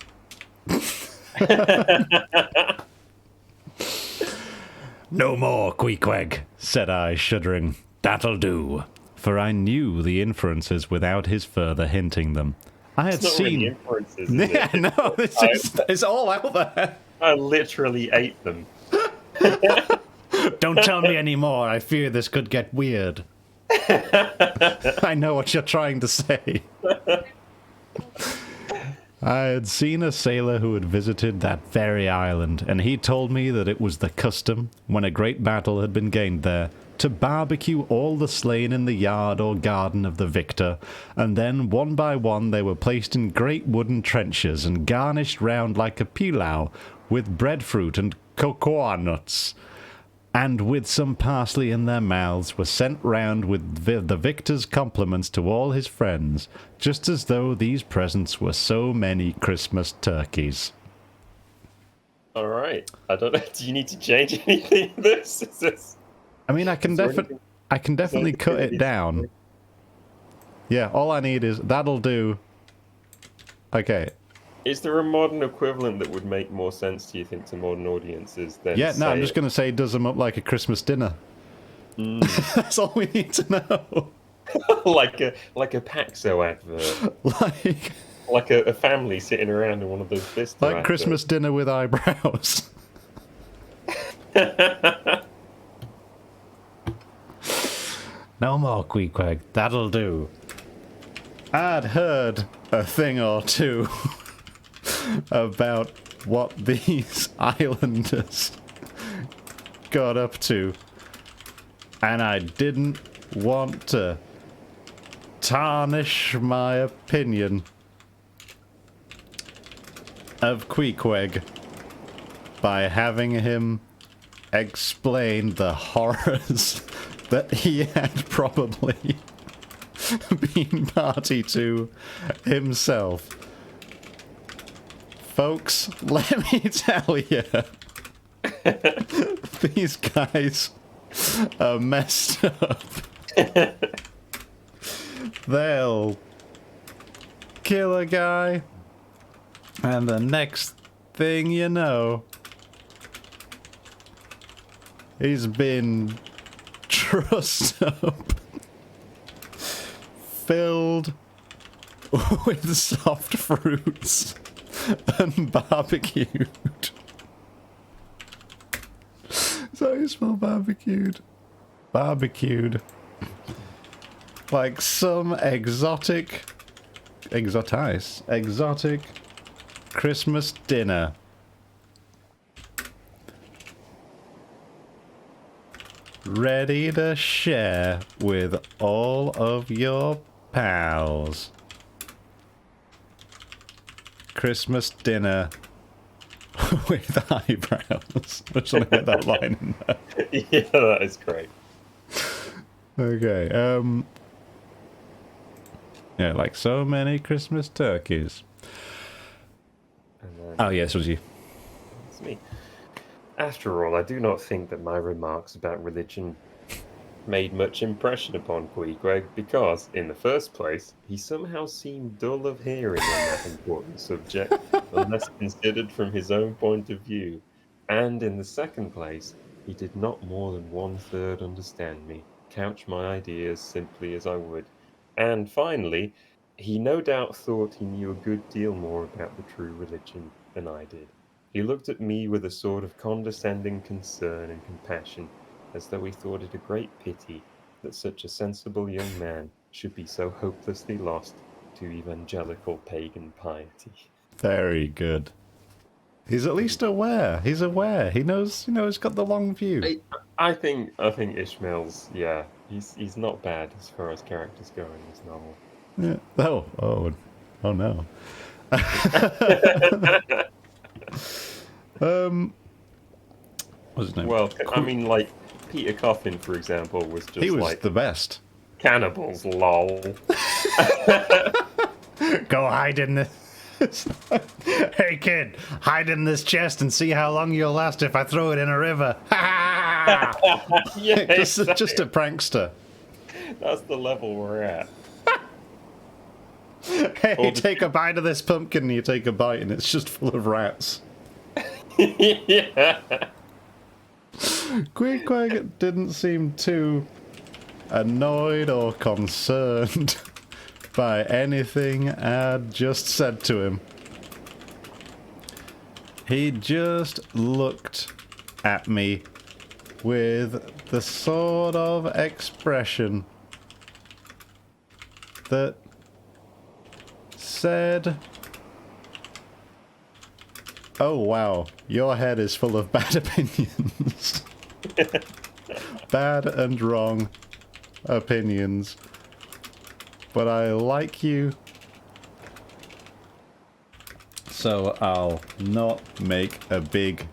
No more, Queequeg, said I, shuddering. That'll do. For I knew the inferences without his further hinting them. I had It's not seen. really inferences, is Yeah, it? no, it's all out there. I literally ate them. Don't tell me any more. I fear this could get weird. I know what you're trying to say. I had seen a sailor who had visited that very island, and he told me that it was the custom, when a great battle had been gained there, to barbecue all the slain in the yard or garden of the victor, and then one by one they were placed in great wooden trenches and garnished round like a pilau with breadfruit and cocoa nuts, and with some parsley in their mouths were sent round with the victor's compliments to all his friends, just as though these presents were so many Christmas turkeys. All right. I don't know. Do you need to change anything in this? Is this... I mean, I can definitely cut it down. Yeah, all I need is that'll do. Okay. Is there a modern equivalent that would make more sense, do you think, to modern audiences than Yeah, no, I'm just going to say does them up like a Christmas dinner. That's all we need to know. like a Paxo advert. Like a family sitting around in one of those Vista Like adverts. Christmas dinner with eyebrows. No more, Queequeg. That'll do. I'd heard a thing or two about what these islanders got up to, and I didn't want to tarnish my opinion of Queequeg by having him explain the horrors that he had probably been party to himself. Folks, let me tell you, these guys are messed up. They'll kill a guy, and the next thing you know, he's been trussed up, filled with soft fruits and barbecued. So you smell barbecued. Barbecued. Like some exotic exotic Christmas dinner. Ready to share with all of your pals. Christmas dinner with eyebrows. I just want to get that line in there. Yeah, that is great. Okay, yeah, like so many Christmas turkeys. And then, Oh, yes, it was you. it's me. After all, I do not think that my remarks about religion made much impression upon Queequeg because, in the first place, he somehow seemed dull of hearing on that important subject, unless considered from his own point of view. And in the second place, he did not more than 1/3 understand me, couch my ideas simply as I would. And finally, he no doubt thought he knew a good deal more about the true religion than I did. He looked at me with a sort of condescending concern and compassion, as though he thought it a great pity that such a sensible young man should be so hopelessly lost to evangelical pagan piety. Very good. He's at least aware. He's aware. He knows, he's got the long view. I think Ishmael's he's not bad as far as characters go in this novel. Yeah. Oh no. What's his name? Well, I mean, like Peter Coffin, for example, was just He was like the best. cannibals, lol. Go hide in this. Hey kid, hide in this chest and see how long you'll last if I throw it in a river. Yeah, just a prankster. That's the level we're at. Hey, take a bite of this pumpkin, and you take a bite, and it's just full of rats. Yeah. Queequeg didn't seem too annoyed or concerned by anything I'd just said to him. He just looked at me with the sort of expression that said, "Oh wow, your head is full of bad opinions." Bad and wrong opinions. But I like you, so I'll not make a big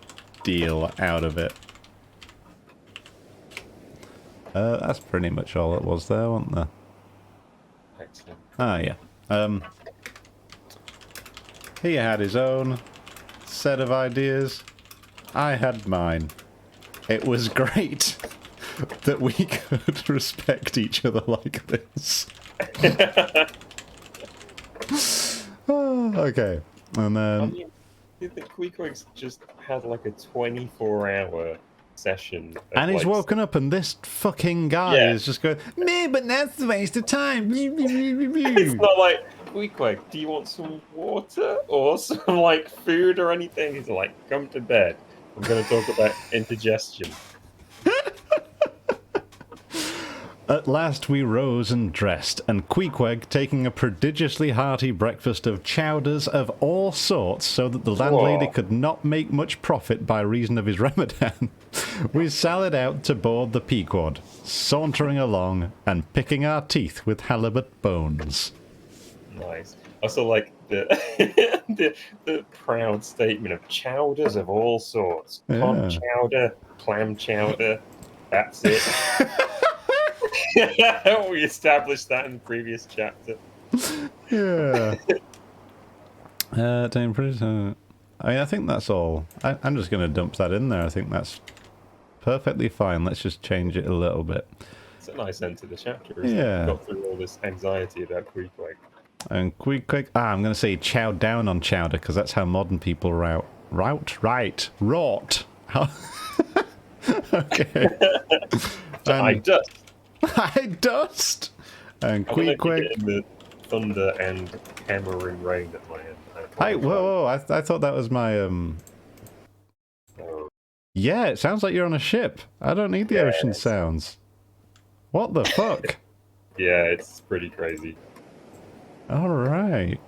deal out of it. That's pretty much all it was there, wasn't there? Excellent. Ah, yeah. He had his own set of ideas. I had mine. It was great that we could respect each other like this. Okay, and then... I mean, the Queequeg's just had like a 24-hour session. And he's woken up and this fucking guy is just going, "Me, but that's a waste of time." It's not like, Queequeg, do you want some water or some like food or anything? He's like, come to bed. I'm going to talk about indigestion. At last we rose and dressed, and Queequeg taking a prodigiously hearty breakfast of chowders of all sorts so that the landlady could not make much profit by reason of his Ramadan, we sallied out to board the Pequod, sauntering along and picking our teeth with halibut bones. Nice. Also like the the proud statement of chowders of all sorts. Conch chowder, clam chowder, that's it. We established that in the previous chapter. Yeah. I mean, I think that's all. I'm just going to dump that in there. I think that's perfectly fine. Let's just change it a little bit. It's a nice end to the chapter, isn't it? Got through all this anxiety about Queequeg. And Queequeg... I'm going to say chow down on chowder, because that's how modern people rot. Okay. I dust. I dust. And Queequeg... the thunder and hammering rain at my end. Hey, whoa! I thought that was my Yeah, it sounds like you're on a ship. I don't need the ocean sounds. What the fuck? Yeah, it's pretty crazy. All right. right.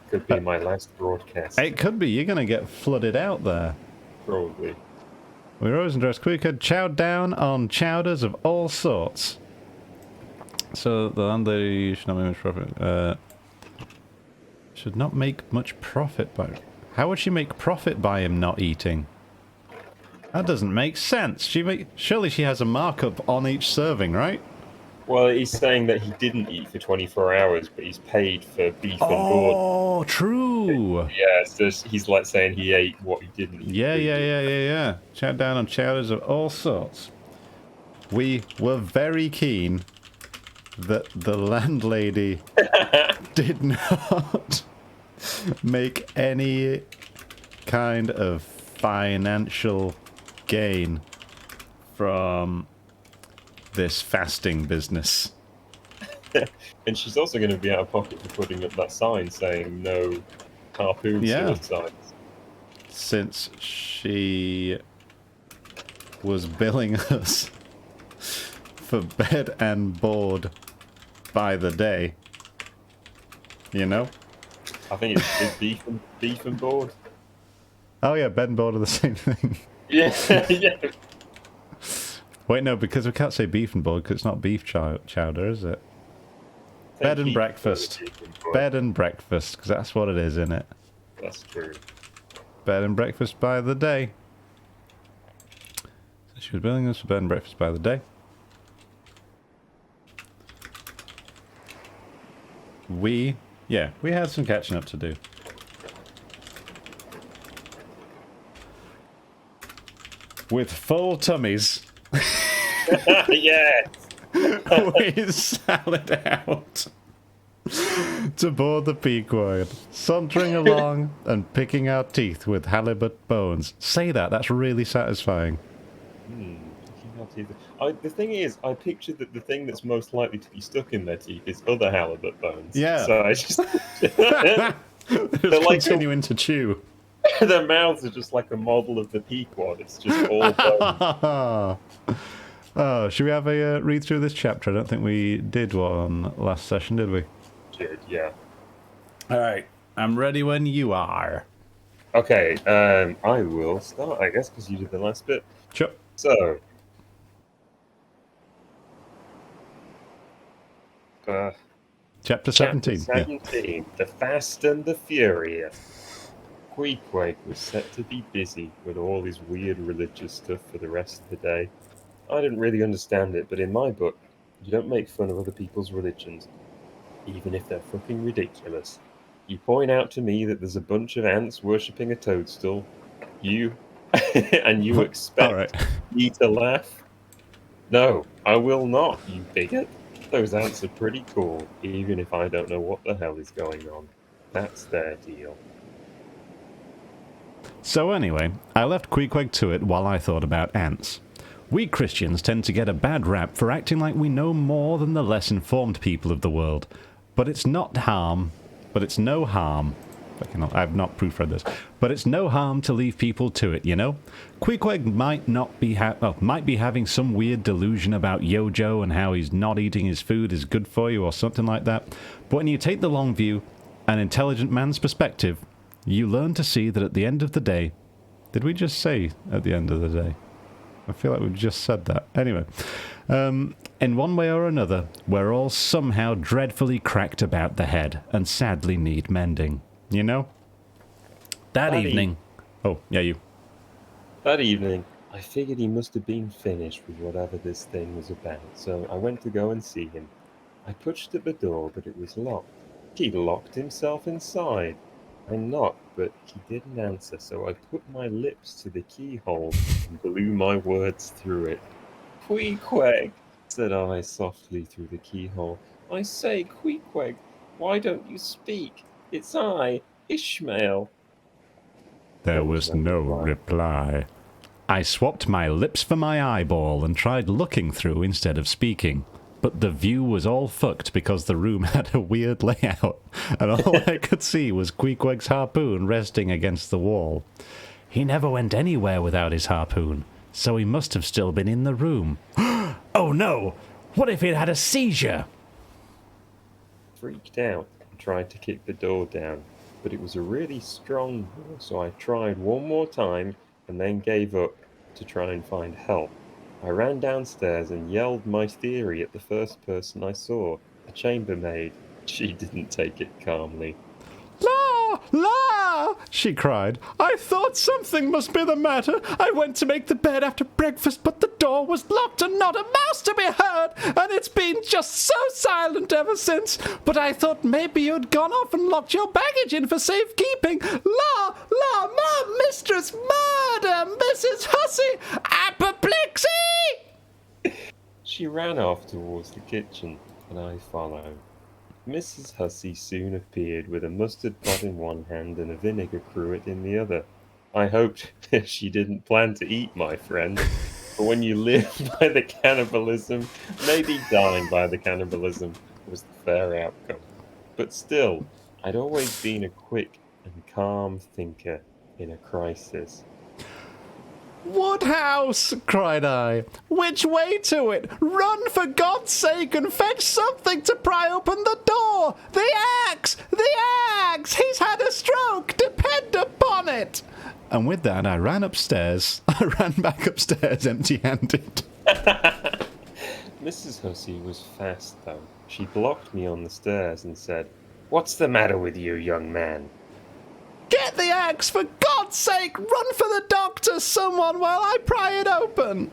Could be my last broadcast. It could be. You're going to get flooded out there. Probably. We rose and dressed quick, had chowed down on chowders of all sorts. So the landlady should not make much profit. Should not make much profit by... How would she make profit by him not eating? That doesn't make sense. Surely she has a markup on each serving, right? Well, he's saying that he didn't eat for 24 hours, but he's paid for beef and board. Oh, true. Yeah, so he's like saying he ate what he didn't eat. Yeah. Chowed down on chowders of all sorts. We were very keen that the landlady did not make any kind of financial gain from this fasting business. And she's also going to be out of pocket for putting up that sign saying no harpoon suicides. Since she was billing us for bed and board by the day. You know? I think it's beef and board. Oh yeah, bed and board are the same thing. Yeah, yeah. Wait, no, because we can't say beef and board because it's not beef chowder, is it? Bed and breakfast. Bed and breakfast, because that's what it is, isn't it? That's true. Bed and breakfast by the day. So she was billing us for bed and breakfast by the day. We had some catching up to do. With full tummies. Yes! We sallied out to board the Pequod, sauntering along and picking our teeth with halibut bones. Say that, that's really satisfying. The thing is, I pictured that the thing that's most likely to be stuck in their teeth is other halibut bones. Yeah. So I just... They're like continuing to chew. Their mouths are just like a model of the Pequod. It's just all bones. Oh, should we have a read through this chapter? I don't think we did one last session, did we? Did, yeah. Alright, I'm ready when you are. Okay, I will start, I guess, because you did the last bit. Sure. So... Chapter 17. Chapter 17, yeah. The Fast and the Furious. Queequeg was set to be busy with all his weird religious stuff for the rest of the day. I didn't really understand it, but in my book, you don't make fun of other people's religions, even if they're fucking ridiculous. You point out to me that there's a bunch of ants worshipping a toadstool. And you expect me to laugh? No, I will not, you bigot. Those ants are pretty cool, even if I don't know what the hell is going on. That's their deal. So anyway, I left Queequeg to it while I thought about ants. We Christians tend to get a bad rap for acting like we know more than the less informed people of the world. But it's no harm. I've not proofread this. But it's no harm to leave people to it, you know? Queequeg might be having some weird delusion about Yojo and how he's not eating his food is good for you or something like that. But when you take the long view, an intelligent man's perspective, you learn to see that at the end of the day... Did we just say at the end of the day? I feel like we've just said that. Anyway, in one way or another, we're all somehow dreadfully cracked about the head and sadly need mending. You know? That evening... Oh, yeah, you. That evening, I figured he must have been finished with whatever this thing was about, so I went to go and see him. I pushed at the door, but it was locked. He'd locked himself inside. I knocked, but he didn't answer, so I put my lips to the keyhole and blew my words through it. Queequeg, said I softly through the keyhole. I say, Queequeg, why don't you speak? It's I, Ishmael. There was no reply. I swapped my lips for my eyeball and tried looking through instead of speaking. But the view was all fucked because the room had a weird layout, and all I could see was Queequeg's harpoon resting against the wall. He never went anywhere without his harpoon, so he must have still been in the room. Oh no! What if he'd had a seizure? freaked out and tried to kick the door down, but it was a really strong door, so I tried one more time and then gave up to try and find help. I ran downstairs and yelled my theory at the first person I saw, a chambermaid. She didn't take it calmly. La! La! She cried. I thought something must be the matter. I went to make the bed after breakfast, but the door was locked and not a mouse to be heard, and it's been just so silent ever since. But I thought maybe you'd gone off and locked your baggage in for safekeeping. La! La! Ma! Mistress! Murder! Mrs. Hussey! Apoplexy! She ran off towards the kitchen, and I followed. Mrs. Hussey soon appeared with a mustard pot in one hand and a vinegar cruet in the other. I hoped she didn't plan to eat my friend, but when you live by the cannibalism, maybe dying by the cannibalism was the fair outcome. But still, I'd always been a quick and calm thinker in a crisis. Woodhouse! Cried I. Which way to it? Run for God's sake and fetch something to pry open the door! The axe! The axe! He's had a stroke! Depend upon it! And with that I ran upstairs. I ran back upstairs empty-handed. Mrs. Hussey was fast, though. She blocked me on the stairs and said, "What's the matter with you, young man?" Get the axe, for God's sake! Run for the doctor, someone, while I pry it open!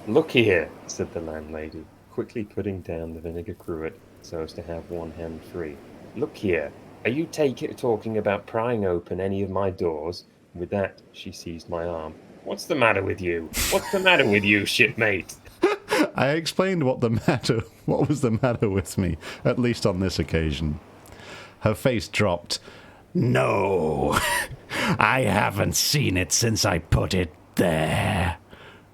"Look here," said the landlady, quickly putting down the vinegar cruet so as to have one hand free. "Look here, are you talking about prying open any of my doors?" With that, she seized my arm. "What's the matter with you? What's the matter with you, shipmate?" I explained what was the matter with me, at least on this occasion. Her face dropped. No, I haven't seen it since I put it there.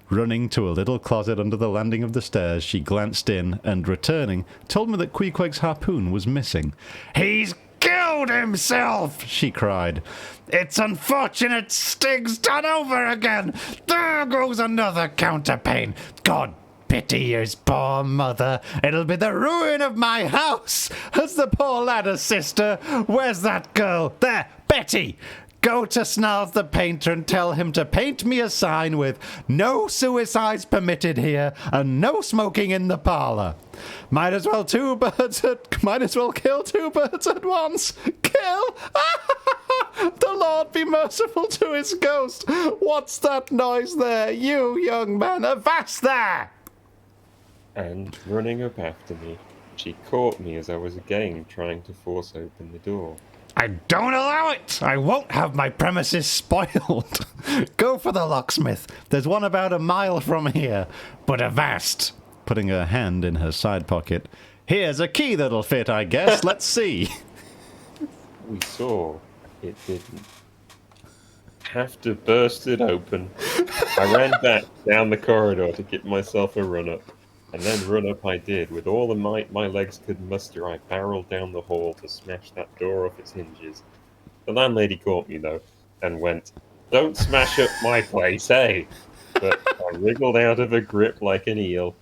Running to a little closet under the landing of the stairs, she glanced in and, returning, told me that Queequeg's harpoon was missing. He's killed himself, she cried. It's unfortunate Stig's done over again. There goes another counterpane. God pity his poor mother. It'll be the ruin of my house. Has the poor lad a sister? Where's that girl? There, Betty. Go to Snarls the painter and tell him to paint me a sign with "No suicides permitted here" and "No smoking in the parlour." Might as well kill 2 birds at once. Kill? The Lord be merciful to his ghost. What's that noise there? You, young man, avast there! And, running up after me, she caught me as I was again trying to force open the door. I don't allow it! I won't have my premises spoiled. Go for the locksmith. There's one about a mile from here. But avast! Putting her hand in her side pocket. Here's a key that'll fit, I guess. Let's see. We saw it didn't. Have to burst it open. I ran back down the corridor to get myself a run-up. And then run up I did. With all the might my legs could muster, I barreled down the hall to smash that door off its hinges. The landlady caught me, though, and went, "Don't smash up my place, eh?" But I wriggled out of her grip like an eel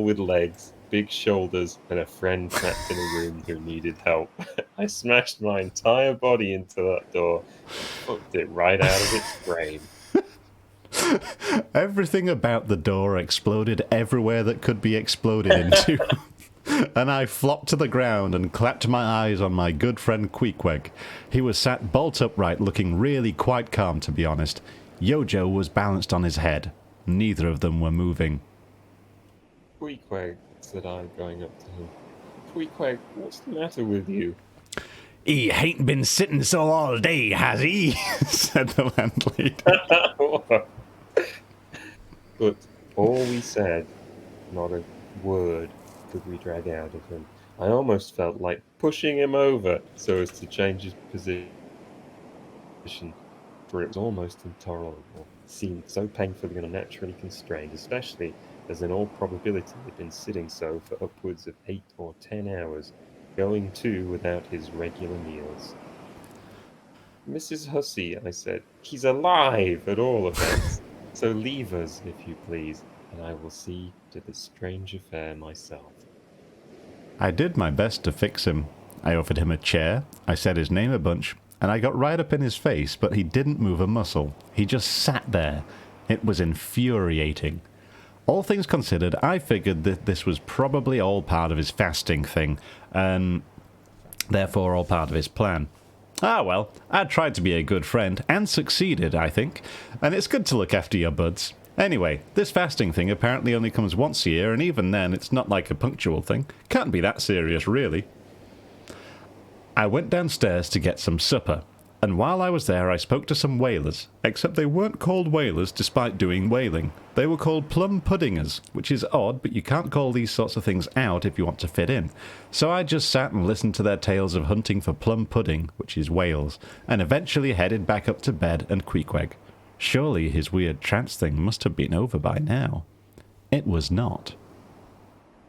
with legs, big shoulders, and a friend trapped in a room who needed help. I smashed my entire body into that door and fucked it right out of its frame. Everything about the door exploded everywhere that could be exploded into. And I flopped to the ground and clapped my eyes on my good friend Queequeg. He was sat bolt upright, looking really quite calm, to be honest. Yojo was balanced on his head. Neither of them were moving. "Queequeg," said I, going up to him. "Queequeg, what's the matter with you?" "He hain't been sitting so all day, has he?" said the landlady. But all we said, not a word could we drag out of him. I almost felt like pushing him over so as to change his position, for it was almost intolerable. It seemed so painfully and unnaturally constrained, especially as in all probability he had been sitting so for upwards of 8 or 10 hours, going too without his regular meals. "Mrs. Hussey," I said, "he's alive at all events. So leave us, if you please, and I will see to this strange affair myself." I did my best to fix him. I offered him a chair, I said his name a bunch, and I got right up in his face, but he didn't move a muscle. He just sat there. It was infuriating. All things considered, I figured that this was probably all part of his fasting thing, and therefore all part of his plan. Ah well, I tried to be a good friend, and succeeded, I think, and it's good to look after your buds. Anyway, this fasting thing apparently only comes once a year, and even then it's not like a punctual thing. Can't be that serious, really. I went downstairs to get some supper, and while I was there I spoke to some whalers, except they weren't called whalers despite doing whaling. They were called plum puddingers, which is odd, but you can't call these sorts of things out if you want to fit in. So I just sat and listened to their tales of hunting for plum pudding, which is whales, and eventually headed back up to bed and Queequeg. Surely his weird trance thing must have been over by now. It was not.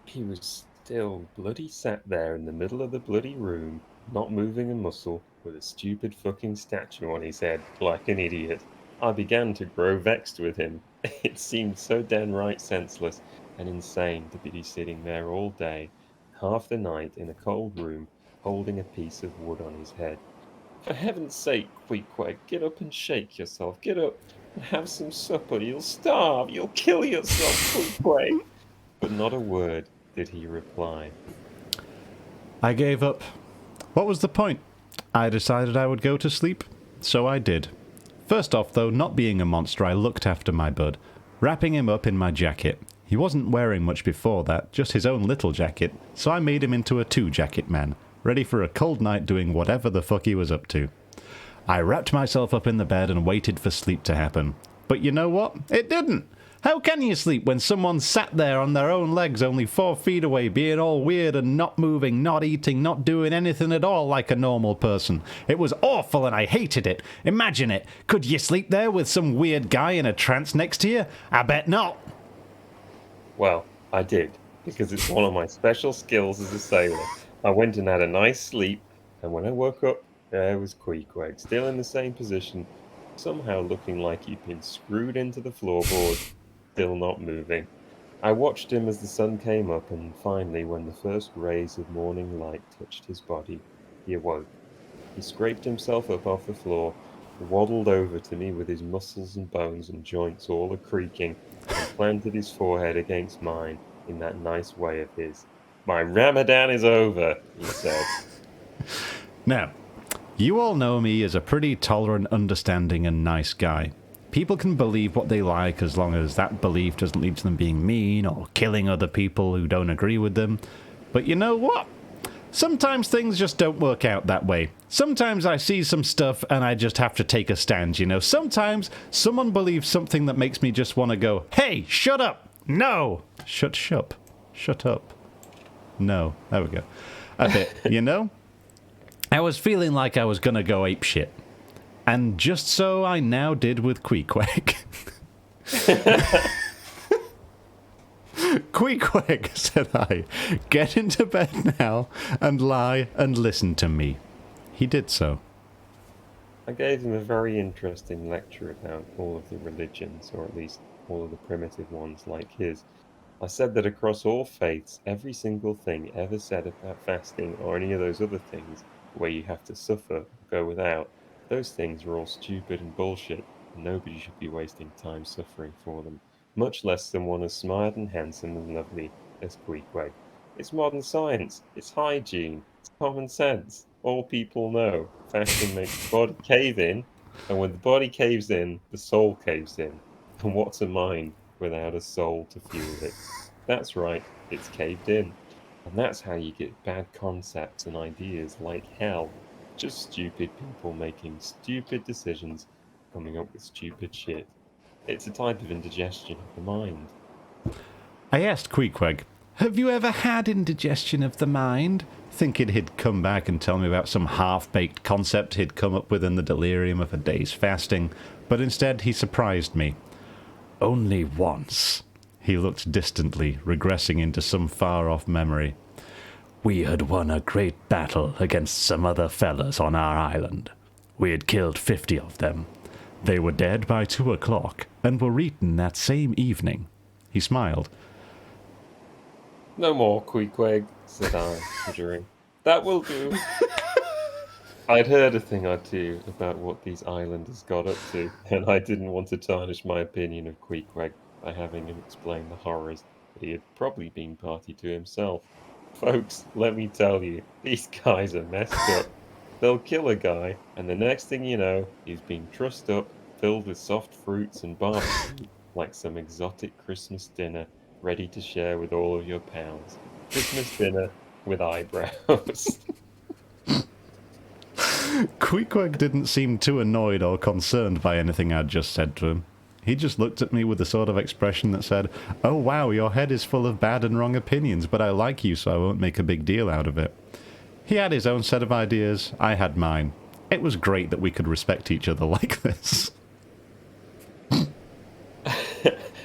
He was still bloody sat there in the middle of the bloody room, not moving a muscle, with a stupid fucking statue on his head, like an idiot. I began to grow vexed with him. It seemed so downright senseless and insane to be sitting there all day, half the night in a cold room, holding a piece of wood on his head. For heaven's sake, Queequeg, get up and shake yourself. Get up and have some supper. You'll starve. You'll kill yourself, Queequeg. But not a word did he reply. I gave up. What was the point? I decided I would go to sleep, so I did. First off, though, not being a monster, I looked after my bud, wrapping him up in my jacket. He wasn't wearing much before that, just his own little jacket, so I made him into a two-jacket man, ready for a cold night doing whatever the fuck he was up to. I wrapped myself up in the bed and waited for sleep to happen. But you know what? It didn't! How can you sleep when someone sat there on their own legs only 4 feet away, being all weird and not moving, not eating, not doing anything at all like a normal person? It was awful and I hated it. Imagine it. Could you sleep there with some weird guy in a trance next to you? I bet not. Well, I did, because it's one of my special skills as a sailor. I went and had a nice sleep, and when I woke up, there was Queequeg, still in the same position, somehow looking like he'd been screwed into the floorboard, still not moving. I watched him as the sun came up, and finally, when the first rays of morning light touched his body, he awoke. He scraped himself up off the floor, waddled over to me with his muscles and bones and joints all a-creaking, and planted his forehead against mine in that nice way of his. My Ramadan is over, he said. Now, you all know me as a pretty tolerant, understanding, and nice guy. People can believe what they like as long as that belief doesn't lead to them being mean or killing other people who don't agree with them. But you know what? Sometimes things just don't work out that way. Sometimes I see some stuff and I just have to take a stand, you know. Sometimes someone believes something that makes me just want to go, hey, shut up! No! Shut up. No. There we go. A bit, you know? I was feeling like I was gonna go apeshit. And just so I now did with Queequeg. Queequeg, said I, get into bed now and lie and listen to me. He did so. I gave him a very interesting lecture about all of the religions, or at least all of the primitive ones like his. I said that across all faiths, every single thing ever said about fasting or any of those other things where you have to suffer or go without, those things are all stupid and bullshit, and nobody should be wasting time suffering for them, much less someone as smart and handsome and lovely as Queequeg. It's modern science, it's hygiene, it's common sense. All people know fasting makes the body cave in, and when the body caves in, the soul caves in. And what's a mind without a soul to fuel it? That's right, it's caved in. And that's how you get bad concepts and ideas like hell. Just stupid people making stupid decisions, coming up with stupid shit. It's a type of indigestion of the mind. I asked Queequeg, have you ever had indigestion of the mind? Thinking he'd come back and tell me about some half-baked concept he'd come up with in the delirium of a day's fasting, but instead he surprised me. Only once. He looked distantly, regressing into some far-off memory. We had won a great battle against some other fellas on our island. We had killed 50 of them. They were dead by 2 o'clock, and were eaten that same evening. He smiled. No more, Queequeg, said I, shuddering. That will do. I'd heard a thing or two about what these islanders got up to, and I didn't want to tarnish my opinion of Queequeg by having him explain the horrors that he had probably been party to himself. Folks, let me tell you, these guys are messed up. They'll kill a guy, and the next thing you know, he's been trussed up, filled with soft fruits and barbecued, like some exotic Christmas dinner, ready to share with all of your pals. Christmas dinner with eyebrows. Queequeg didn't seem too annoyed or concerned by anything I'd just said to him. He just looked at me with the sort of expression that said, "Oh wow, your head is full of bad and wrong opinions, but I like you, so I won't make a big deal out of it." He had his own set of ideas, I had mine. It was great that we could respect each other like this.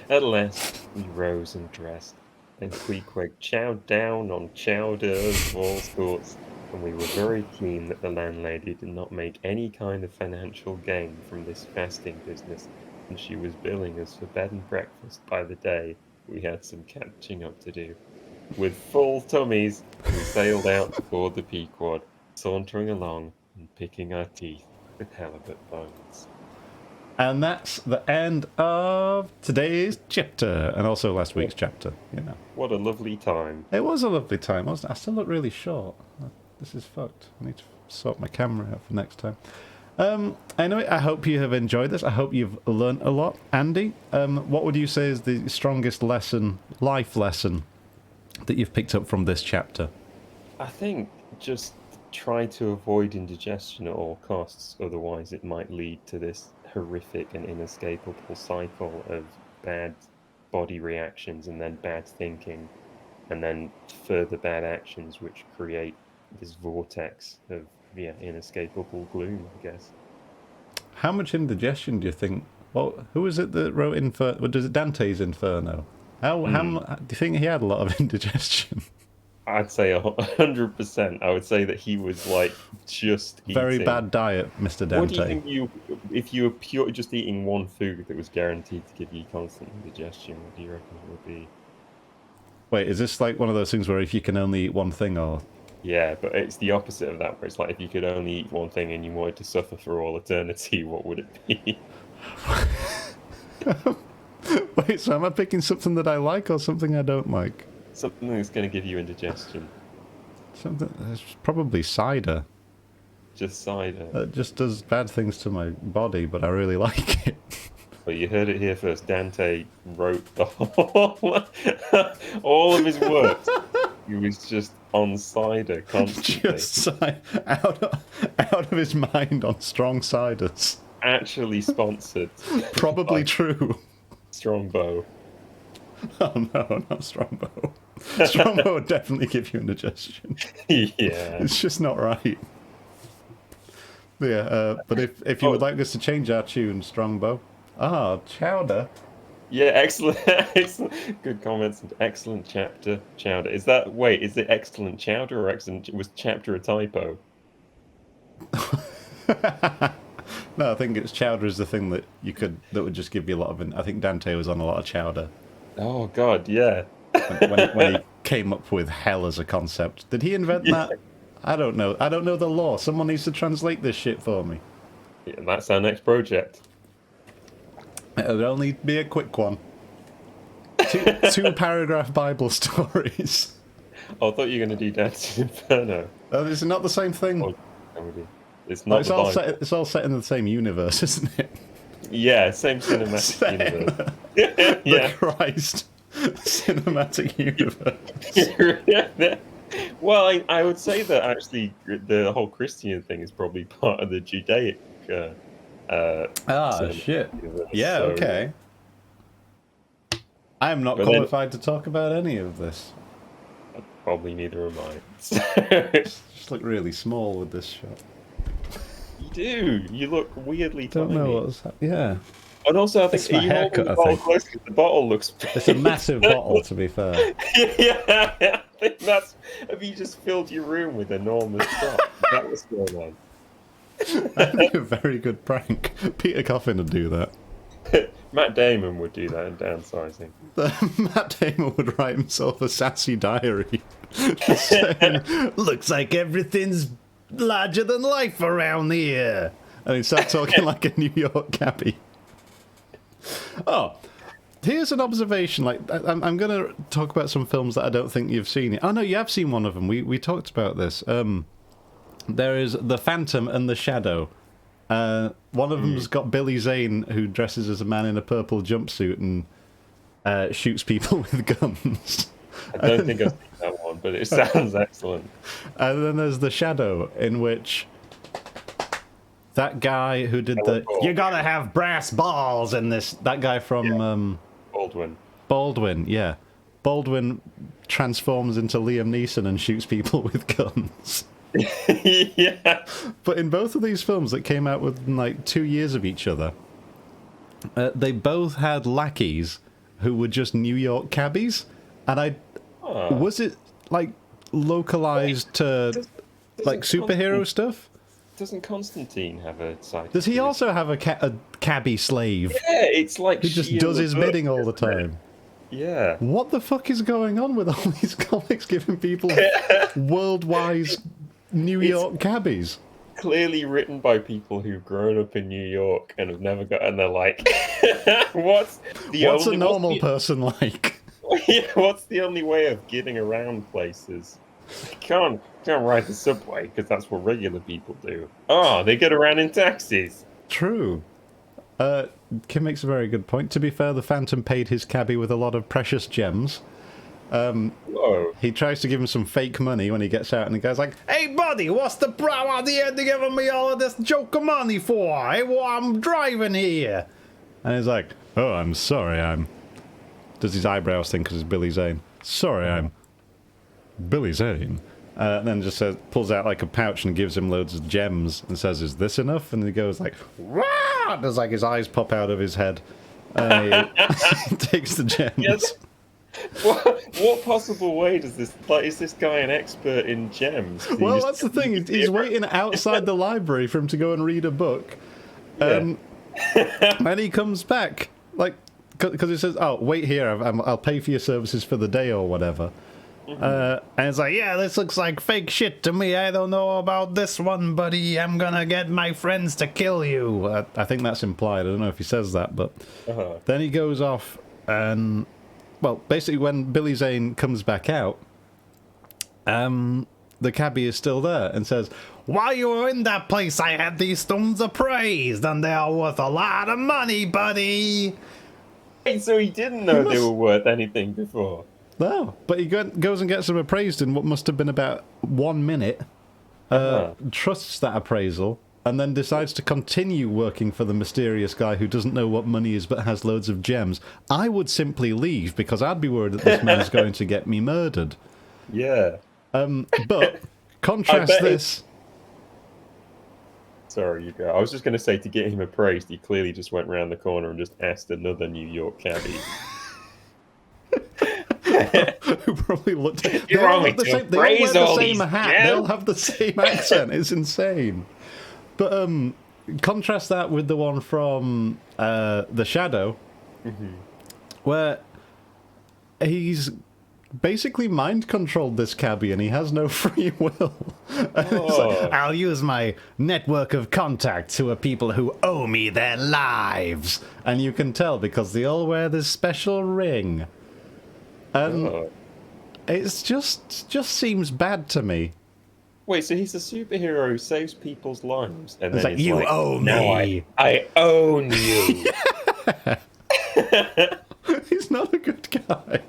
At last, we rose and dressed, and Queequeg chowed down on chowders of all sorts, and we were very keen that the landlady did not make any kind of financial gain from this fasting business, and she was billing us for bed and breakfast by the day. We had some catching up to do. With full tummies, we sailed out to board the Pequod, sauntering along and picking our teeth with halibut bones. And that's the end of today's chapter, and also last week's chapter, you know. What a lovely time. It was a lovely time, wasn't it? I still look really short. This is fucked. I need to sort my camera out for next time. Anyway, I hope you have enjoyed this. I hope you've learnt a lot. Andy, what would you say is the strongest lesson, life lesson, that you've picked up from this chapter? I think just try to avoid indigestion at all costs, otherwise it might lead to this horrific and inescapable cycle of bad body reactions and then bad thinking and then further bad actions which create this vortex of inescapable gloom, I guess. How much indigestion do you think? Well, who is it that wrote Inferno? Was it Dante's Inferno? How do you think he had a lot of indigestion? I'd say 100%. I would say that he was like just Very eating. bad diet, Mr. Dante. What do you think if you were pure just eating one food that was guaranteed to give you constant indigestion, what do you reckon it would be? Wait, is this like one of those things where if you can only eat one thing, or... Yeah, but it's the opposite of that, where it's like if you could only eat one thing and you wanted to suffer for all eternity, what would it be? Wait, so am I picking something that I like or something I don't like? Something that's going to give you indigestion. Something... It's probably cider. Just cider. It just does bad things to my body, but I really like it. Well, you heard it here first. Dante wrote the all of his works. He was just on cider constantly. Just out of his mind on strong ciders. Actually sponsored. Probably true. Strongbow. Oh no, not Strongbow. Strongbow would definitely give you indigestion. Yeah. It's just not right. Yeah, but if you would like us to change our tune, Strongbow. Ah, Chowder. Yeah, excellent, excellent. Good comments. Excellent chapter, Chowder. Is it excellent Chowder or excellent? Was chapter a typo? No, I think it's Chowder is the thing that would just give you a lot of. I think Dante was on a lot of Chowder. Oh God, yeah. when he came up with hell as a concept. Did he invent that? I don't know. I don't know the law. Someone needs to translate this shit for me. Yeah, that's our next project. It would only be a quick one. Two paragraph Bible stories. Oh, I thought you were going to do Dante's Inferno. Oh, it's not the same thing. Oh, it's not. It's all set in the same universe, isn't it? Yeah, same cinematic universe. The Christ cinematic universe. Well, I would say that actually the whole Christian thing is probably part of the Judaic. Shit. Universe, yeah. so, Okay. I am not qualified to talk about any of this. Probably neither am I. Just look really small with this shot. You do. You look weirdly Don't tiny. know what's yeah. And also, I think It's my haircut, I think. Closely, the bottle looks. It's a massive bottle, to be fair. Yeah, I think that's. Have you just filled your room with enormous stuff? Is that what's going on? I think a very good prank. Peter Coffin would do that. Matt Damon would do that in Downsizing. Matt Damon would write himself a sassy diary saying, looks like everything's larger than life around here. And he'd start talking like a New York cabbie. Oh, here's an observation. Like, I'm going to talk about some films that I don't think you've seen. Oh, no, you have seen one of them. We talked about this. There is The Phantom and the Shadow. One of them's got Billy Zane, who dresses as a man in a purple jumpsuit and shoots people with guns. I don't think I've seen that one, but it sounds excellent. And then there's The Shadow, in which that guy who did you gotta have brass balls in this, that guy from Baldwin, yeah. Baldwin transforms into Liam Neeson and shoots people with guns. Yeah. But in both of these films that came out within like 2 years of each other, they both had lackeys who were just New York cabbies. And was it like localized to like superhero stuff? Doesn't Constantine have a side? Does he also have a cabbie slave? Yeah, it's like he just does his bidding all the time. Yeah. What the fuck is going on with all these comics giving people worldwide New York cabbies? Clearly written by people who've grown up in New York and have never got, and they're like, what's a normal person like? Yeah, what's the only way of getting around places? You can't ride the subway because that's what regular people do. Oh, they get around in taxis. True. Kim makes a very good point. To be fair, the Phantom paid his cabbie with a lot of precious gems. Whoa. He tries to give him some fake money when he gets out, and the guy's like, "Hey, buddy, what's the problem? What are you giving me all of this joke of money for? Hey, well, I'm driving here." And he's like, "Oh, I'm sorry, I'm..." Does his eyebrows thing because it's Billy Zane. "Sorry, I'm Billy Zane." And then just pulls out like a pouch and gives him loads of gems and says, "Is this enough?" And he goes like, "Wah!" There's like his eyes pop out of his head. And he takes the gems. Yes. What possible way does this... Like, is this guy an expert in gems? Well, that's the thing. He's waiting outside the library for him to go and read a book. And he comes back, like, because he says, "Oh, wait here, I'll pay for your services for the day," or whatever. And it's like, "Yeah, this looks like fake shit to me. I don't know about this one, buddy. I'm gonna get my friends to kill you." I think that's implied. I don't know if he says that, but then he goes off and... Well, basically, when Billy Zane comes back out, the cabbie is still there and says, "While you were in that place, I had these stones appraised, and they are worth a lot of money, buddy." Wait, so he didn't know they were worth anything before? No, but he goes and gets them appraised in what must have been about 1 minute, trusts that appraisal, and then decides to continue working for the mysterious guy who doesn't know what money is but has loads of gems. I would simply leave because I'd be worried that this man's going to get me murdered. Yeah. But contrast this... Sorry, you go. I was just going to say, to get him appraised, he clearly just went round the corner and just asked another New York cabbie. Who probably looked at... You're wrong with they all wear the same hat. They all have the same accent. It's insane. But contrast that with the one from The Shadow, where he's basically mind-controlled this cabbie and he has no free will. Like, "I'll use my network of contacts who are people who owe me their lives." And you can tell because they all wear this special ring. And it's just seems bad to me. Wait, so he's a superhero who saves people's lives, and it's then like, "You owe me. I own you." He's not a good guy.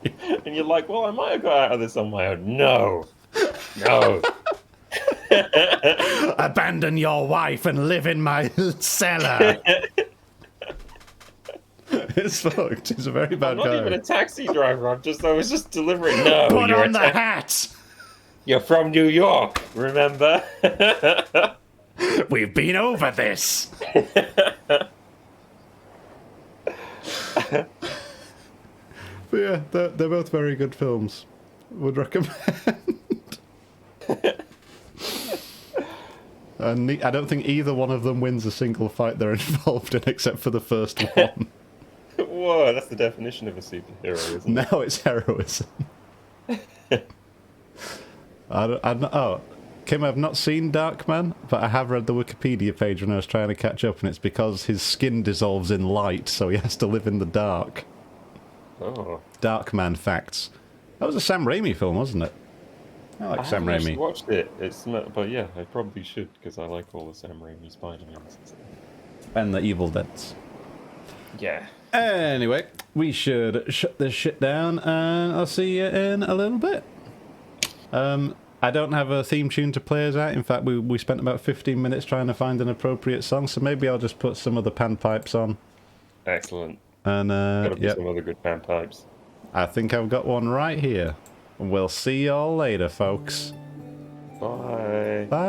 And you're like, "Well, I might have got out of this on my own." No. "Abandon your wife and live in my cellar." It's fucked. He's a very bad guy. I'm not even a taxi driver. I was just delivering. No, put on the hat. You're from New York, remember? We've been over this. But yeah, they're both very good films. Would recommend. And I don't think either one of them wins a single fight they're involved in, except for the first one. Whoa, that's the definition of a superhero, isn't it? Now it's heroism. Oh, Kim, I've not seen Darkman, but I have read the Wikipedia page when I was trying to catch up, and it's because his skin dissolves in light, so he has to live in the dark. Oh. Darkman facts. That was a Sam Raimi film, wasn't it? I like Sam haven't actually Raimi. watched it. It's not, but yeah, I probably should because I like all the Sam Raimi Spider-Mans. And the Evil Deads. Yeah. Anyway, we should shut this shit down, and I'll see you in a little bit. I don't have a theme tune to play us out. In fact, we spent about 15 minutes trying to find an appropriate song, so maybe I'll just put some of the panpipes on. Excellent. And Gotta be yep, some other good panpipes. I think I've got one right here. We'll see y'all later, folks. Bye. Bye.